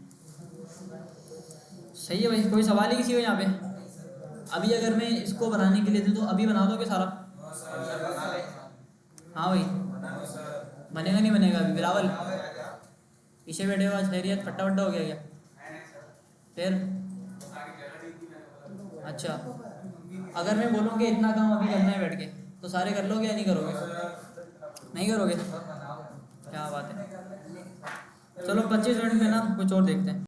सही है भाई, कोई सवाल ही किसी को यहाँ पे? अभी अगर मैं इसको बनाने के लिए दूँ तो अभी बना दोगे सारा? हाँ भाई, बनेगा नहीं बनेगा? अभी बिलावल पीछे बैठे हो, आज खैरियत फट्टा फट्टा हो गया क्या? फिर अच्छा, अगर मैं बोलूँ कि इतना काम अभी करना है बैठ के, तो सारे कर लोगे या नहीं करोगे? नहीं करोगे? क्या बात है। चलो 25 मिनट में ना कुछ और देखते हैं।